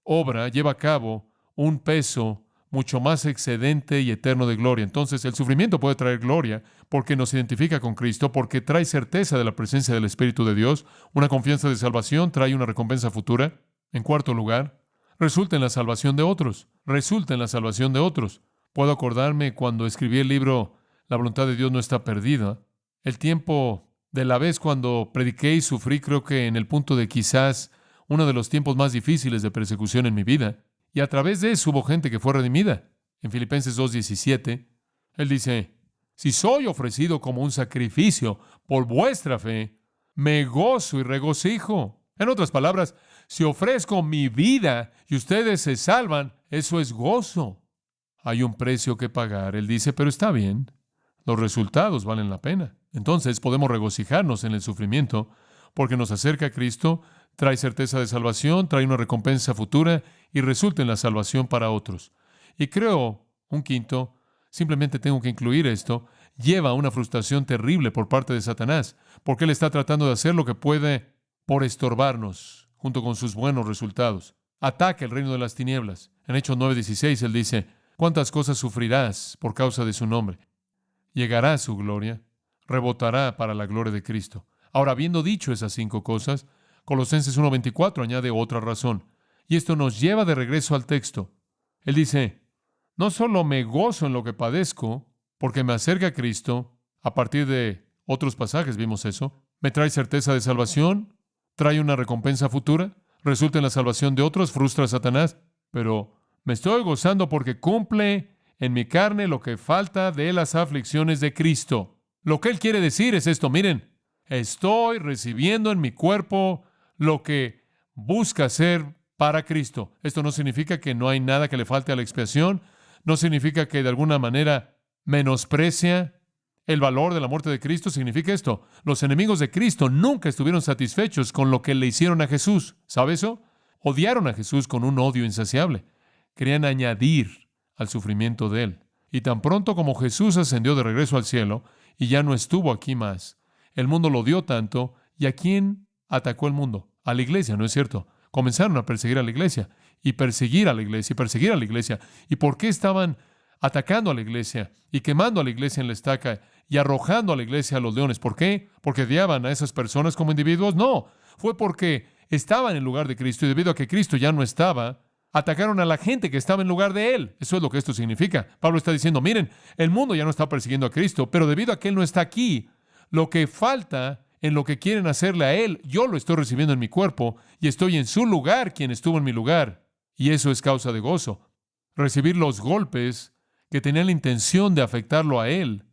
obra lleva a cabo un peso mucho más excedente y eterno de gloria. Entonces, el sufrimiento puede traer gloria porque nos identifica con Cristo, porque trae certeza de la presencia del Espíritu de Dios, una confianza de salvación, trae una recompensa futura. En cuarto lugar, resulta en la salvación de otros. Resulta en la salvación de otros. Puedo acordarme cuando escribí el libro La voluntad de Dios no está perdida. El tiempo de la vez cuando prediqué y sufrí, creo que en el punto de quizás uno de los tiempos más difíciles de persecución en mi vida. Y a través de eso hubo gente que fue redimida. En Filipenses 2:17, él dice, si soy ofrecido como un sacrificio por vuestra fe, me gozo y regocijo. En otras palabras, si ofrezco mi vida y ustedes se salvan, eso es gozo. Hay un precio que pagar, él dice, pero está bien. Los resultados valen la pena. Entonces podemos regocijarnos en el sufrimiento porque nos acerca a Cristo, trae certeza de salvación, trae una recompensa futura y resulta en la salvación para otros. Y creo, un quinto, simplemente tengo que incluir esto, lleva a una frustración terrible por parte de Satanás, porque él está tratando de hacer lo que puede por estorbarnos, junto con sus buenos resultados. Ataca el reino de las tinieblas. En Hechos 9:16 él dice, ¿cuántas cosas sufrirás por causa de su nombre? Llegará a su gloria, rebotará para la gloria de Cristo. Ahora, habiendo dicho esas 5 cosas, Colosenses 1:24 añade otra razón. Y esto nos lleva de regreso al texto. Él dice, no solo me gozo en lo que padezco, porque me acerca a Cristo, a partir de otros pasajes vimos eso, me trae certeza de salvación, trae una recompensa futura, resulta en la salvación de otros, frustra a Satanás, pero me estoy gozando porque cumple en mi carne lo que falta de las aflicciones de Cristo. Lo que él quiere decir es esto, miren, estoy recibiendo en mi cuerpo lo que busca hacer para Cristo. Esto no significa que no hay nada que le falte a la expiación, no significa que de alguna manera menosprecia el valor de la muerte de Cristo. Significa esto, los enemigos de Cristo nunca estuvieron satisfechos con lo que le hicieron a Jesús. ¿Sabe eso? Odiaron a Jesús con un odio insaciable. Querían añadir al sufrimiento de él. Y tan pronto como Jesús ascendió de regreso al cielo y ya no estuvo aquí más, el mundo lo odió tanto. ¿Y a quién atacó el mundo? A la iglesia, ¿no es cierto? Comenzaron a perseguir a la iglesia y perseguir a la iglesia y perseguir a la iglesia. ¿Y por qué estaban atacando a la iglesia y quemando a la iglesia en la estaca y arrojando a la iglesia a los leones? ¿Por qué? ¿Porque odiaban a esas personas como individuos? No, fue porque estaban en lugar de Cristo y debido a que Cristo ya no estaba, atacaron a la gente que estaba en lugar de Él. Eso es lo que esto significa. Pablo está diciendo, miren, el mundo ya no está persiguiendo a Cristo, pero debido a que Él no está aquí, lo que falta en lo que quieren hacerle a Él, yo lo estoy recibiendo en mi cuerpo y estoy en su lugar, quien estuvo en mi lugar. Y eso es causa de gozo. Recibir los golpes que tenían la intención de afectarlo a Él,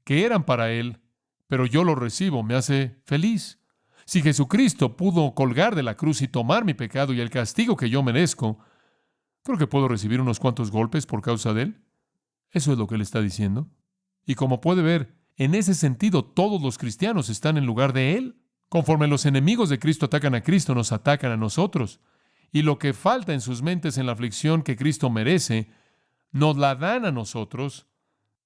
que eran para Él, pero yo los recibo, me hace feliz. Si Jesucristo pudo colgar de la cruz y tomar mi pecado y el castigo que yo merezco, creo que puedo recibir unos cuantos golpes por causa de Él. Eso es lo que Él está diciendo. Y como puede ver, en ese sentido, todos los cristianos están en lugar de Él. Conforme los enemigos de Cristo atacan a Cristo, nos atacan a nosotros. Y lo que falta en sus mentes en la aflicción que Cristo merece, nos la dan a nosotros.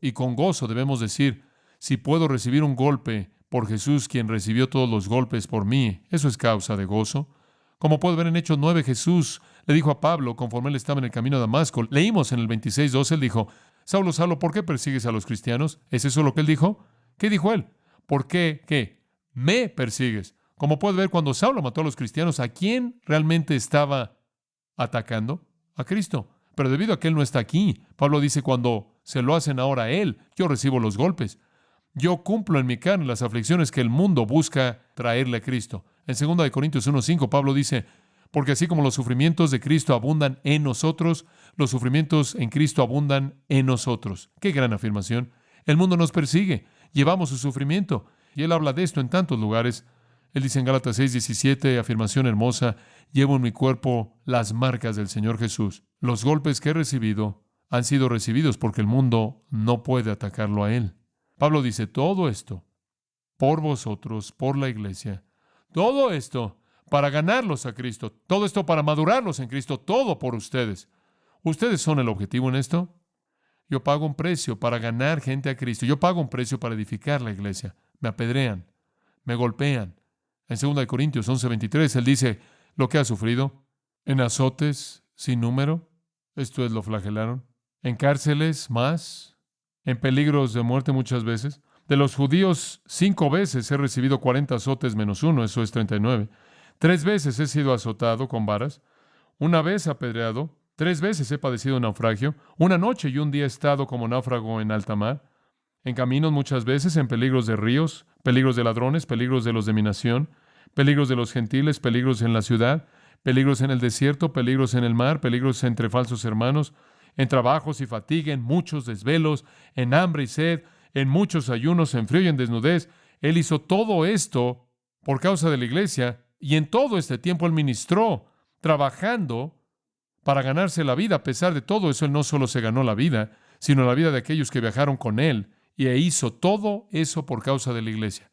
Y con gozo debemos decir, si puedo recibir un golpe por Jesús, quien recibió todos los golpes por mí, eso es causa de gozo. Como puede ver en Hechos 9, Jesús le dijo a Pablo, conforme él estaba en el camino a Damasco, leímos en el 26:12, él dijo, Saulo, Saulo, ¿por qué persigues a los cristianos? ¿Es eso lo que él dijo? ¿Qué dijo él? ¿Por qué? ¿Qué? Me persigues. Como puede ver, cuando Saulo mató a los cristianos, ¿a quién realmente estaba atacando? A Cristo. Pero debido a que Él no está aquí, Pablo dice, cuando se lo hacen ahora a Él, yo recibo los golpes. Yo cumplo en mi carne las aflicciones que el mundo busca traerle a Cristo. En 2 Corintios 1:5, Pablo dice, porque así como los sufrimientos de Cristo abundan en nosotros, los sufrimientos en Cristo abundan en nosotros. ¡Qué gran afirmación! El mundo nos persigue, llevamos su sufrimiento. Y él habla de esto en tantos lugares. Él dice en Gálatas 6:17, afirmación hermosa, llevo en mi cuerpo las marcas del Señor Jesús. Los golpes que he recibido han sido recibidos porque el mundo no puede atacarlo a él. Pablo dice, todo esto por vosotros, por la iglesia, todo esto para ganarlos a Cristo, todo esto para madurarlos en Cristo, todo por ustedes. ¿Ustedes son el objetivo en esto? Yo pago un precio para ganar gente a Cristo. Yo pago un precio para edificar la iglesia. Me apedrean, me golpean. En 2 Corintios 11:23, él dice lo que ha sufrido en azotes sin número. Esto es, lo flagelaron. en cárceles más, en peligros de muerte muchas veces. De los judíos, 5 veces he recibido 40 azotes menos uno, eso es 39. 3 veces he sido azotado con varas, una vez apedreado, 3 veces he padecido naufragio, una noche y un día he estado como náufrago en alta mar, en caminos muchas veces, en peligros de ríos, peligros de ladrones, peligros de los de mi nación, peligros de los gentiles, peligros en la ciudad, peligros en el desierto, peligros en el mar, peligros entre falsos hermanos, en trabajos y fatiga, en muchos desvelos, en hambre y sed, en muchos ayunos, en frío y en desnudez. Él hizo todo esto por causa de la iglesia, y en todo este tiempo Él ministró, trabajando para ganarse la vida. A pesar de todo eso, Él no solo se ganó la vida, sino la vida de aquellos que viajaron con Él, y hizo todo eso por causa de la iglesia.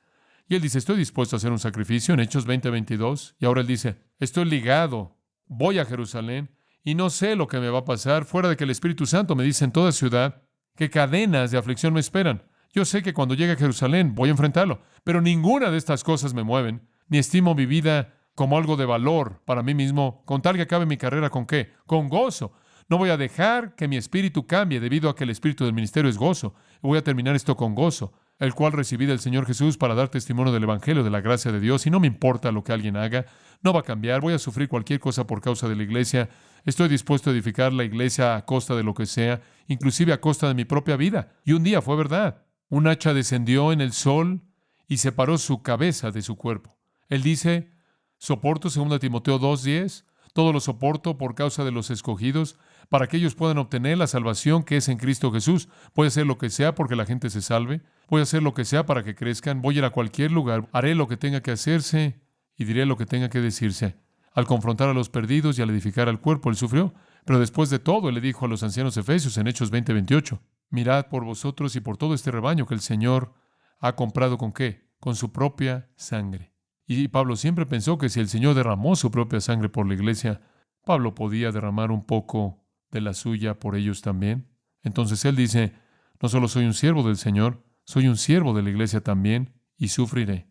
Y Él dice, estoy dispuesto a hacer un sacrificio en Hechos 20:22. Y ahora Él dice, estoy ligado, voy a Jerusalén, y no sé lo que me va a pasar, fuera de que el Espíritu Santo me dice en toda ciudad que cadenas de aflicción me esperan. Yo sé que cuando llegue a Jerusalén voy a enfrentarlo, pero ninguna de estas cosas me mueven, ni estimo mi vida como algo de valor para mí mismo, con tal que acabe mi carrera ¿con qué? Con gozo. No voy a dejar que mi espíritu cambie debido a que el espíritu del ministerio es gozo. Voy a terminar esto con gozo, el cual recibí del Señor Jesús para dar testimonio del Evangelio, de la gracia de Dios, y no me importa lo que alguien haga, no va a cambiar, voy a sufrir cualquier cosa por causa de la iglesia, estoy dispuesto a edificar la iglesia a costa de lo que sea, inclusive a costa de mi propia vida. Y un día fue verdad, un hacha descendió en el sol y separó su cabeza de su cuerpo. Él dice, soporto, 2 Timoteo 2:10, todo lo soporto por causa de los escogidos, para que ellos puedan obtener la salvación que es en Cristo Jesús. Voy a hacer lo que sea porque la gente se salve. Voy a hacer lo que sea para que crezcan. Voy a ir a cualquier lugar. Haré lo que tenga que hacerse y diré lo que tenga que decirse. Al confrontar a los perdidos y al edificar al cuerpo, Él sufrió. Pero después de todo, Él le dijo a los ancianos efesios en Hechos 20:28, mirad por vosotros y por todo este rebaño que el Señor ha comprado ¿con qué? Con su propia sangre. Y Pablo siempre pensó que si el Señor derramó su propia sangre por la iglesia, Pablo podía derramar un poco de la suya por ellos también. Entonces él dice, no solo soy un siervo del Señor, soy un siervo de la iglesia también, y sufriré.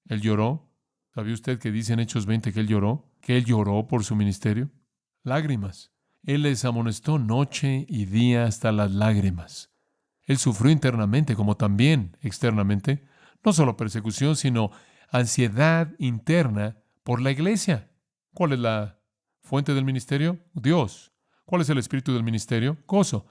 Él lloró. ¿Sabía usted que dice en Hechos 20 que él lloró? ¿Que él lloró por su ministerio? Lágrimas. Él les amonestó noche y día hasta las lágrimas. Él sufrió internamente como también externamente, no solo persecución, sino ansiedad interna por la iglesia. ¿Cuál es la fuente del ministerio? Dios. ¿Cuál es el espíritu del ministerio? Gozo.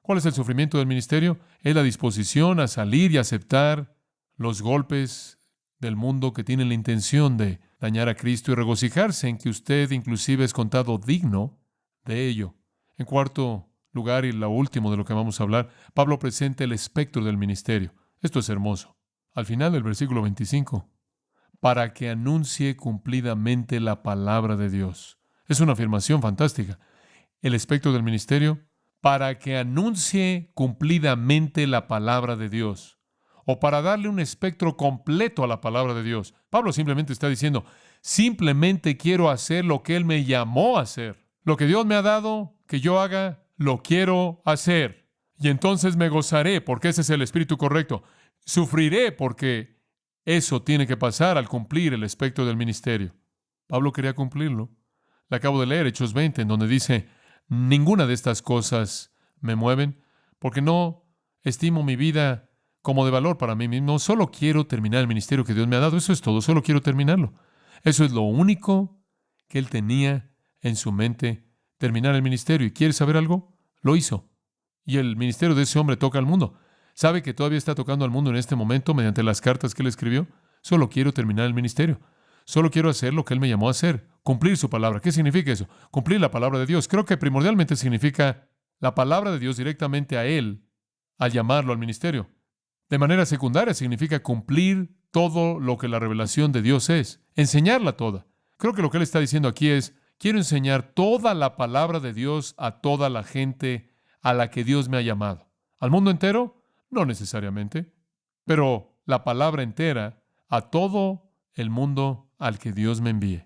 ¿Cuál es el sufrimiento del ministerio? Es la disposición a salir y aceptar los golpes del mundo que tienen la intención de dañar a Cristo y regocijarse en que usted inclusive es contado digno de ello. En cuarto lugar, y lo último de lo que vamos a hablar, Pablo presenta el espectro del ministerio. Esto es hermoso. Al final del versículo 25, para que anuncie cumplidamente la palabra de Dios. Es una afirmación fantástica. El espectro del ministerio, para que anuncie cumplidamente la palabra de Dios, o para darle un espectro completo a la palabra de Dios. Pablo simplemente está diciendo, simplemente quiero hacer lo que Él me llamó a hacer. Lo que Dios me ha dado que yo haga, lo quiero hacer. Y entonces me gozaré, porque ese es el espíritu correcto. Sufriré, porque eso tiene que pasar al cumplir el espectro del ministerio. Pablo quería cumplirlo. Le acabo de leer Hechos 20, en donde dice, ninguna de estas cosas me mueven, porque no estimo mi vida como de valor para mí mismo. Solo quiero terminar el ministerio que Dios me ha dado. Eso es todo, solo quiero terminarlo. Eso es lo único que él tenía en su mente, terminar el ministerio. ¿Y quieres saber algo? Lo hizo. Y el ministerio de ese hombre toca al mundo. ¿Sabe que todavía está tocando al mundo en este momento mediante las cartas que él escribió? Solo quiero terminar el ministerio. Solo quiero hacer lo que Él me llamó a hacer, cumplir su palabra. ¿Qué significa eso? Cumplir la palabra de Dios. Creo que primordialmente significa la palabra de Dios directamente a Él, al llamarlo al ministerio. De manera secundaria significa cumplir todo lo que la revelación de Dios es, enseñarla toda. Creo que lo que Él está diciendo aquí es, quiero enseñar toda la palabra de Dios a toda la gente a la que Dios me ha llamado. ¿Al mundo entero? No necesariamente, pero la palabra entera a todo el mundo al que Dios me envíe.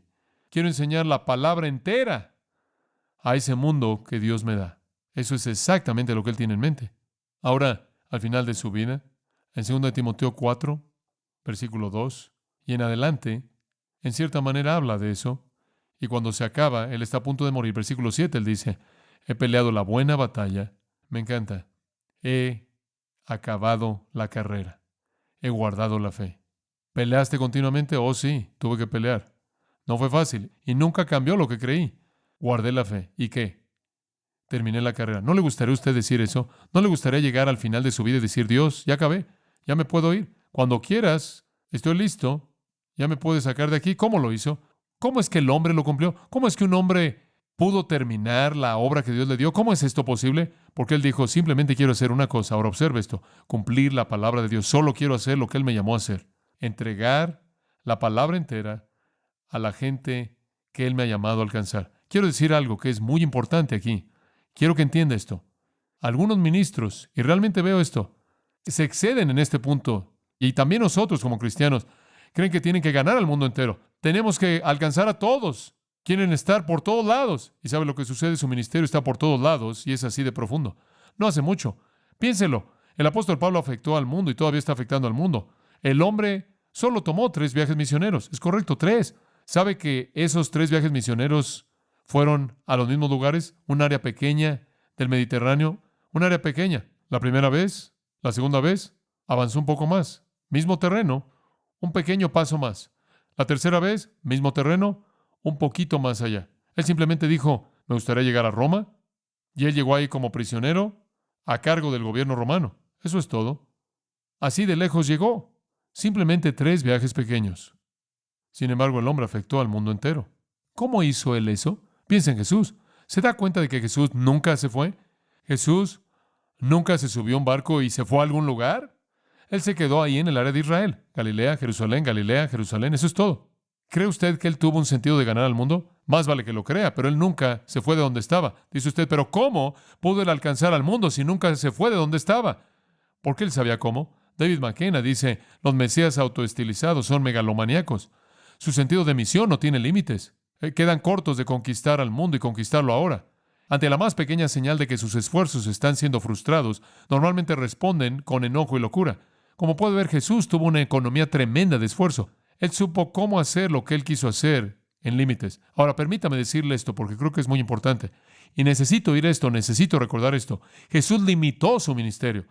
Quiero enseñar la palabra entera a ese mundo que Dios me da. Eso es exactamente lo que Él tiene en mente. Ahora, al final de su vida, en 2 Timoteo 4, versículo 2, y en adelante, en cierta manera habla de eso, y cuando se acaba, Él está a punto de morir. Versículo 7, Él dice, he peleado la buena batalla, Me encanta. He acabado la carrera. He guardado la fe. ¿Peleaste continuamente? Oh, sí, tuve que pelear. No fue fácil y nunca cambió lo que creí. Guardé la fe. ¿Y qué? Terminé la carrera. ¿No le gustaría a usted decir eso? ¿No le gustaría llegar al final de su vida y decir, Dios, ya acabé, ya me puedo ir? Cuando quieras, estoy listo, ya me puedes sacar de aquí. ¿Cómo lo hizo? ¿Cómo es que el hombre lo cumplió? ¿Cómo es que un hombre pudo terminar la obra que Dios le dio? ¿Cómo es esto posible? Porque él dijo, simplemente quiero hacer una cosa. Ahora observe esto, cumplir la palabra de Dios. Solo quiero hacer lo que él me llamó a hacer. Entregar la palabra entera a la gente que él me ha llamado a alcanzar. Quiero decir algo que es muy importante aquí. Quiero que entienda esto. Algunos ministros, y realmente veo esto, se exceden en este punto. Y también nosotros como cristianos creen que tienen que ganar al mundo entero. Tenemos que alcanzar a todos. Quieren estar por todos lados. ¿Y sabe lo que sucede? Su ministerio está por todos lados y es así de profundo. No hace mucho. Piénselo. El apóstol Pablo afectó al mundo y todavía está afectando al mundo. El hombre solo tomó 3 viajes misioneros. Es correcto, 3. ¿Sabe que esos 3 viajes misioneros fueron a los mismos lugares? Un área pequeña del Mediterráneo. Un área pequeña. La primera vez, la segunda vez, avanzó un poco más. Mismo terreno, un pequeño paso más. La tercera vez, mismo terreno, un poquito más allá. Él simplemente dijo, me gustaría llegar a Roma. Y él llegó ahí como prisionero a cargo del gobierno romano. Eso es todo. Así de lejos llegó. Simplemente 3 viajes pequeños. Sin embargo, el hombre afectó al mundo entero. ¿Cómo hizo él eso? Piensa en Jesús. ¿Se da cuenta de que Jesús nunca se fue? Jesús nunca se subió a un barco y se fue a algún lugar. Él se quedó ahí en el área de Israel. Galilea, Jerusalén, eso es todo. ¿Cree usted que él tuvo un sentido de ganar al mundo? Más vale que lo crea, pero él nunca se fue de donde estaba. Dice usted, pero ¿cómo pudo él alcanzar al mundo si nunca se fue de donde estaba? Porque él sabía cómo. David McKenna dice, los mesías autoestilizados son megalomaníacos. Su sentido de misión no tiene límites. Quedan cortos de conquistar al mundo y conquistarlo ahora. Ante la más pequeña señal de que sus esfuerzos están siendo frustrados, normalmente responden con enojo y locura. Como puede ver, Jesús tuvo una economía tremenda de esfuerzo. Él supo cómo hacer lo que él quiso hacer en límites. Ahora, permítame decirle esto porque creo que es muy importante. Y necesito oír esto, necesito recordar esto. Jesús limitó su ministerio.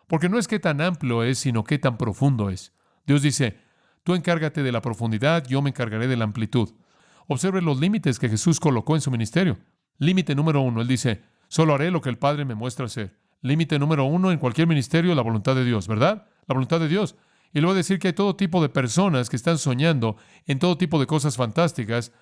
Porque no es qué tan amplio es, sino qué tan profundo es. Dios dice, tú encárgate de la profundidad, yo me encargaré de la amplitud. Observe los límites que Jesús colocó en su ministerio. Límite número 1, él dice, solo haré lo que el Padre me muestra hacer. Límite número 1 en cualquier ministerio, la voluntad de Dios, ¿verdad? La voluntad de Dios. Y le voy a decir que hay todo tipo de personas que están soñando en todo tipo de cosas fantásticas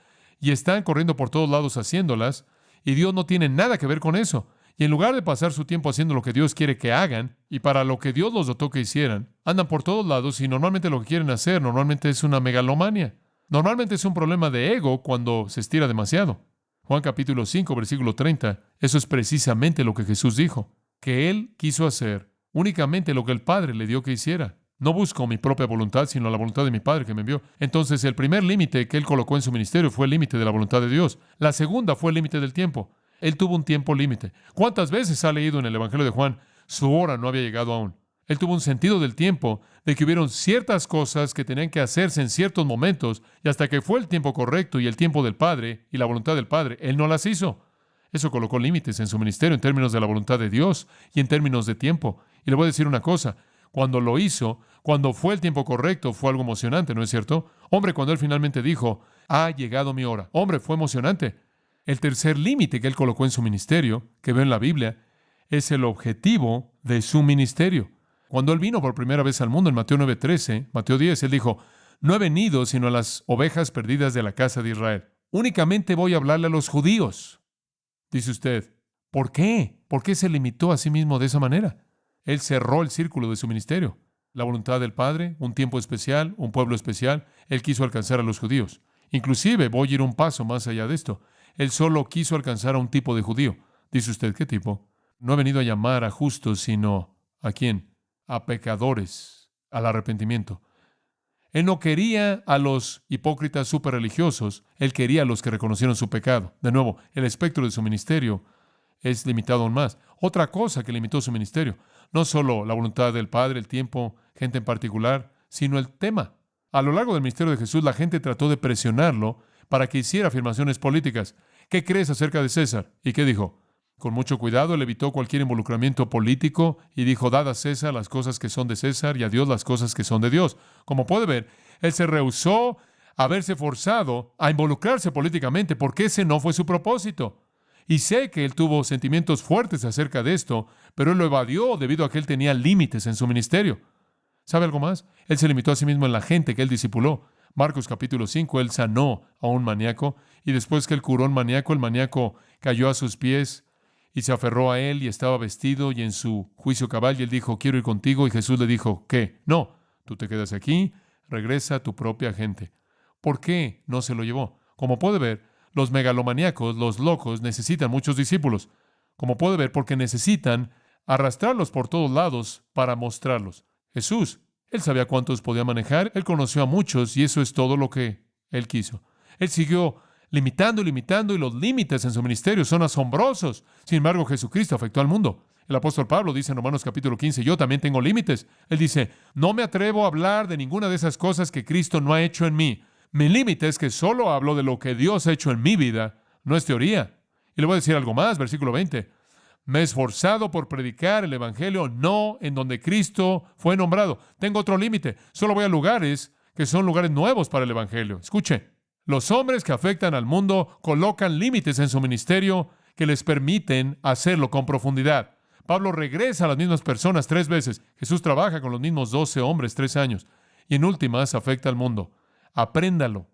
y están corriendo por todos lados haciéndolas, y Dios no tiene nada que ver con eso. Y en lugar de pasar su tiempo haciendo lo que Dios quiere que hagan y para lo que Dios los dotó que hicieran, andan por todos lados y normalmente lo que quieren hacer normalmente es una megalomania. Normalmente es un problema de ego cuando se estira demasiado. Juan capítulo 5, versículo 30, eso es precisamente lo que Jesús dijo, que Él quiso hacer únicamente lo que el Padre le dio que hiciera. No busco mi propia voluntad, sino la voluntad de mi Padre que me envió. Entonces, el primer límite que Él colocó en su ministerio fue el límite de la voluntad de Dios. La segunda fue el límite del tiempo. Él tuvo un tiempo límite. ¿Cuántas veces ha leído en el Evangelio de Juan? Su hora no había llegado aún. Él tuvo un sentido del tiempo, de que hubieron ciertas cosas que tenían que hacerse en ciertos momentos, y hasta que fue el tiempo correcto y el tiempo del Padre y la voluntad del Padre, Él no las hizo. Eso colocó límites en su ministerio en términos de la voluntad de Dios y en términos de tiempo. Y le voy a decir una cosa, cuando lo hizo, cuando fue el tiempo correcto, fue algo emocionante, ¿no es cierto? Hombre, cuando Él finalmente dijo, ha llegado mi hora. Hombre, fue emocionante. El tercer límite que Él colocó en su ministerio, que veo en la Biblia, es el objetivo de su ministerio. Cuando Él vino por primera vez al mundo en Mateo 9:13, Mateo 10, Él dijo, no he venido sino a las ovejas perdidas de la casa de Israel. Únicamente voy a hablarle a los judíos. Dice usted, ¿por qué? ¿Por qué se limitó a sí mismo de esa manera? Él cerró el círculo de su ministerio. La voluntad del Padre, un tiempo especial, un pueblo especial. Él quiso alcanzar a los judíos. Inclusive, voy a ir un paso más allá de esto. Él solo quiso alcanzar a un tipo de judío. Dice usted, ¿qué tipo? No he venido a llamar a justos, sino ¿a quién? A pecadores, al arrepentimiento. Él no quería a los hipócritas superreligiosos, Él quería a los que reconocieron su pecado. De nuevo, el espectro de su ministerio es limitado aún más. Otra cosa que limitó su ministerio, no solo la voluntad del Padre, el tiempo, gente en particular, sino el tema. A lo largo del ministerio de Jesús, la gente trató de presionarlo para que hiciera afirmaciones políticas. ¿Qué crees acerca de César? ¿Y qué dijo? Con mucho cuidado, él evitó cualquier involucramiento político y dijo: dad a César las cosas que son de César y a Dios las cosas que son de Dios. Como puede ver, él se rehusó a verse forzado a involucrarse políticamente porque ese no fue su propósito. Y sé que él tuvo sentimientos fuertes acerca de esto, pero él lo evadió debido a que él tenía límites en su ministerio. ¿Sabe algo más? Él se limitó a sí mismo en la gente que él discipuló. Marcos capítulo 5, él sanó a un maníaco, y después que él curó a un maníaco, el maníaco cayó a sus pies y se aferró a él y estaba vestido y en su juicio cabal, y él dijo: quiero ir contigo. Y Jesús le dijo: ¿qué? No, tú te quedas aquí, regresa a tu propia gente. ¿Por qué no se lo llevó? Como puede ver, los megalomaníacos, los locos, necesitan muchos discípulos. Como puede ver, porque necesitan arrastrarlos por todos lados para mostrarlos. Jesús, él sabía cuántos podía manejar, él conoció a muchos y eso es todo lo que él quiso. Él siguió limitando y limitando, y los límites en su ministerio son asombrosos. Sin embargo, Jesucristo afectó al mundo. El apóstol Pablo dice en Romanos capítulo 15, yo también tengo límites. Él dice: no me atrevo a hablar de ninguna de esas cosas que Cristo no ha hecho en mí. Mi límite es que solo hablo de lo que Dios ha hecho en mi vida, no es teoría. Y le voy a decir algo más, versículo 20. Me he esforzado por predicar el Evangelio no en donde Cristo fue nombrado. Tengo otro límite. Solo voy a lugares que son lugares nuevos para el Evangelio. Escuche, los hombres que afectan al mundo colocan límites en su ministerio que les permiten hacerlo con profundidad. Pablo regresa a las mismas personas 3 veces. Jesús trabaja con los mismos 12 hombres 3 años. Y en últimas afecta al mundo. Apréndalo.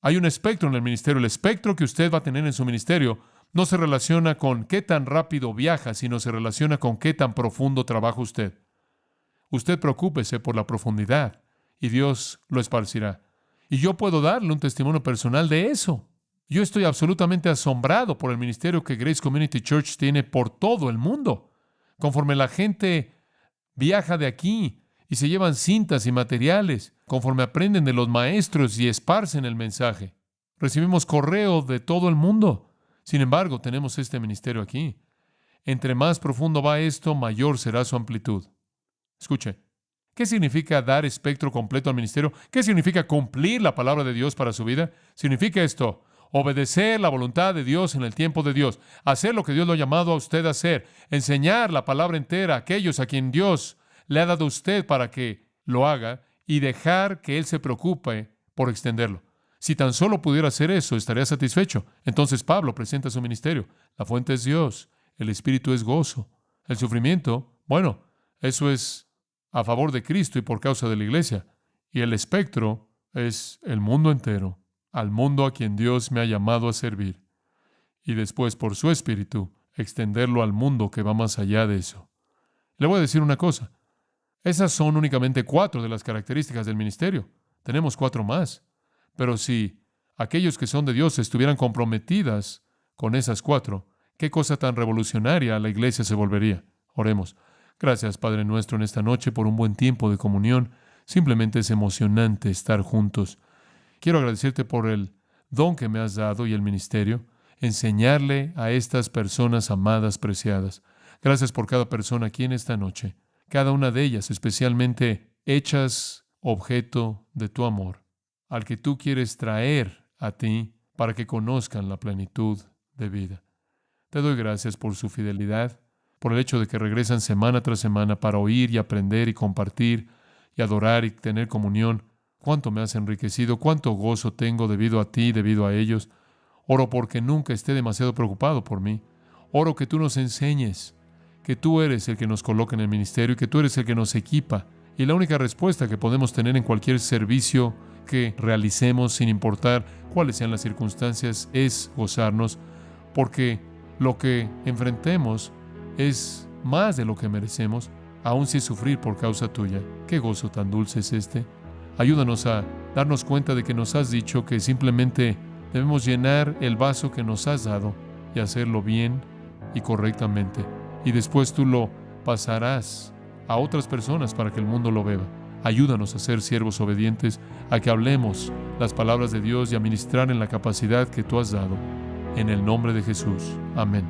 Hay un espectro en el ministerio. El espectro que usted va a tener en su ministerio no se relaciona con qué tan rápido viaja, sino se relaciona con qué tan profundo trabaja usted. Usted preocúpese por la profundidad y Dios lo esparcirá. Y yo puedo darle un testimonio personal de eso. Yo estoy absolutamente asombrado por el ministerio que Grace Community Church tiene por todo el mundo. Conforme la gente viaja de aquí y se llevan cintas y materiales, conforme aprenden de los maestros y esparcen el mensaje. Recibimos correos de todo el mundo. Sin embargo, tenemos este ministerio aquí. Entre más profundo va esto, mayor será su amplitud. Escuche, ¿qué significa dar espectro completo al ministerio? ¿Qué significa cumplir la palabra de Dios para su vida? Significa esto: obedecer la voluntad de Dios en el tiempo de Dios, hacer lo que Dios lo ha llamado a usted a hacer, enseñar la palabra entera a aquellos a quien Dios le ha dado a usted para que lo haga y dejar que Él se preocupe por extenderlo. Si tan solo pudiera hacer eso, estaría satisfecho. Entonces Pablo presenta su ministerio. La fuente es Dios, el Espíritu es gozo. El sufrimiento, bueno, eso es a favor de Cristo y por causa de la iglesia. Y el espectro es el mundo entero, al mundo a quien Dios me ha llamado a servir. Y después, por su Espíritu, extenderlo al mundo que va más allá de eso. Le voy a decir una cosa. Esas son únicamente 4 de las características del ministerio. Tenemos 4 más. Pero si aquellos que son de Dios estuvieran comprometidas con esas 4, ¿qué cosa tan revolucionaria la iglesia se volvería? Oremos. Gracias, Padre nuestro, en esta noche por un buen tiempo de comunión. Simplemente es emocionante estar juntos. Quiero agradecerte por el don que me has dado y el ministerio, enseñarle a estas personas amadas, preciadas. Gracias por cada persona aquí en esta noche, cada una de ellas especialmente hechas objeto de tu amor, al que tú quieres traer a ti para que conozcan la plenitud de vida. Te doy gracias por su fidelidad, por el hecho de que regresan semana tras semana para oír y aprender y compartir y adorar y tener comunión. Cuánto me has enriquecido, cuánto gozo tengo debido a ti, debido a ellos. Oro porque nunca esté demasiado preocupado por mí. Oro que tú nos enseñes, que tú eres el que nos coloca en el ministerio y que tú eres el que nos equipa. Y la única respuesta que podemos tener en cualquier servicio que realicemos, sin importar cuáles sean las circunstancias, es gozarnos, porque lo que enfrentemos es más de lo que merecemos, aun si es sufrir por causa tuya. Qué gozo tan dulce es este. Ayúdanos a darnos cuenta de que nos has dicho que simplemente debemos llenar el vaso que nos has dado y hacerlo bien y correctamente. Y después tú lo pasarás a otras personas para que el mundo lo beba. Ayúdanos a ser siervos obedientes, a que hablemos las palabras de Dios y a ministrar en la capacidad que tú has dado. En el nombre de Jesús. Amén.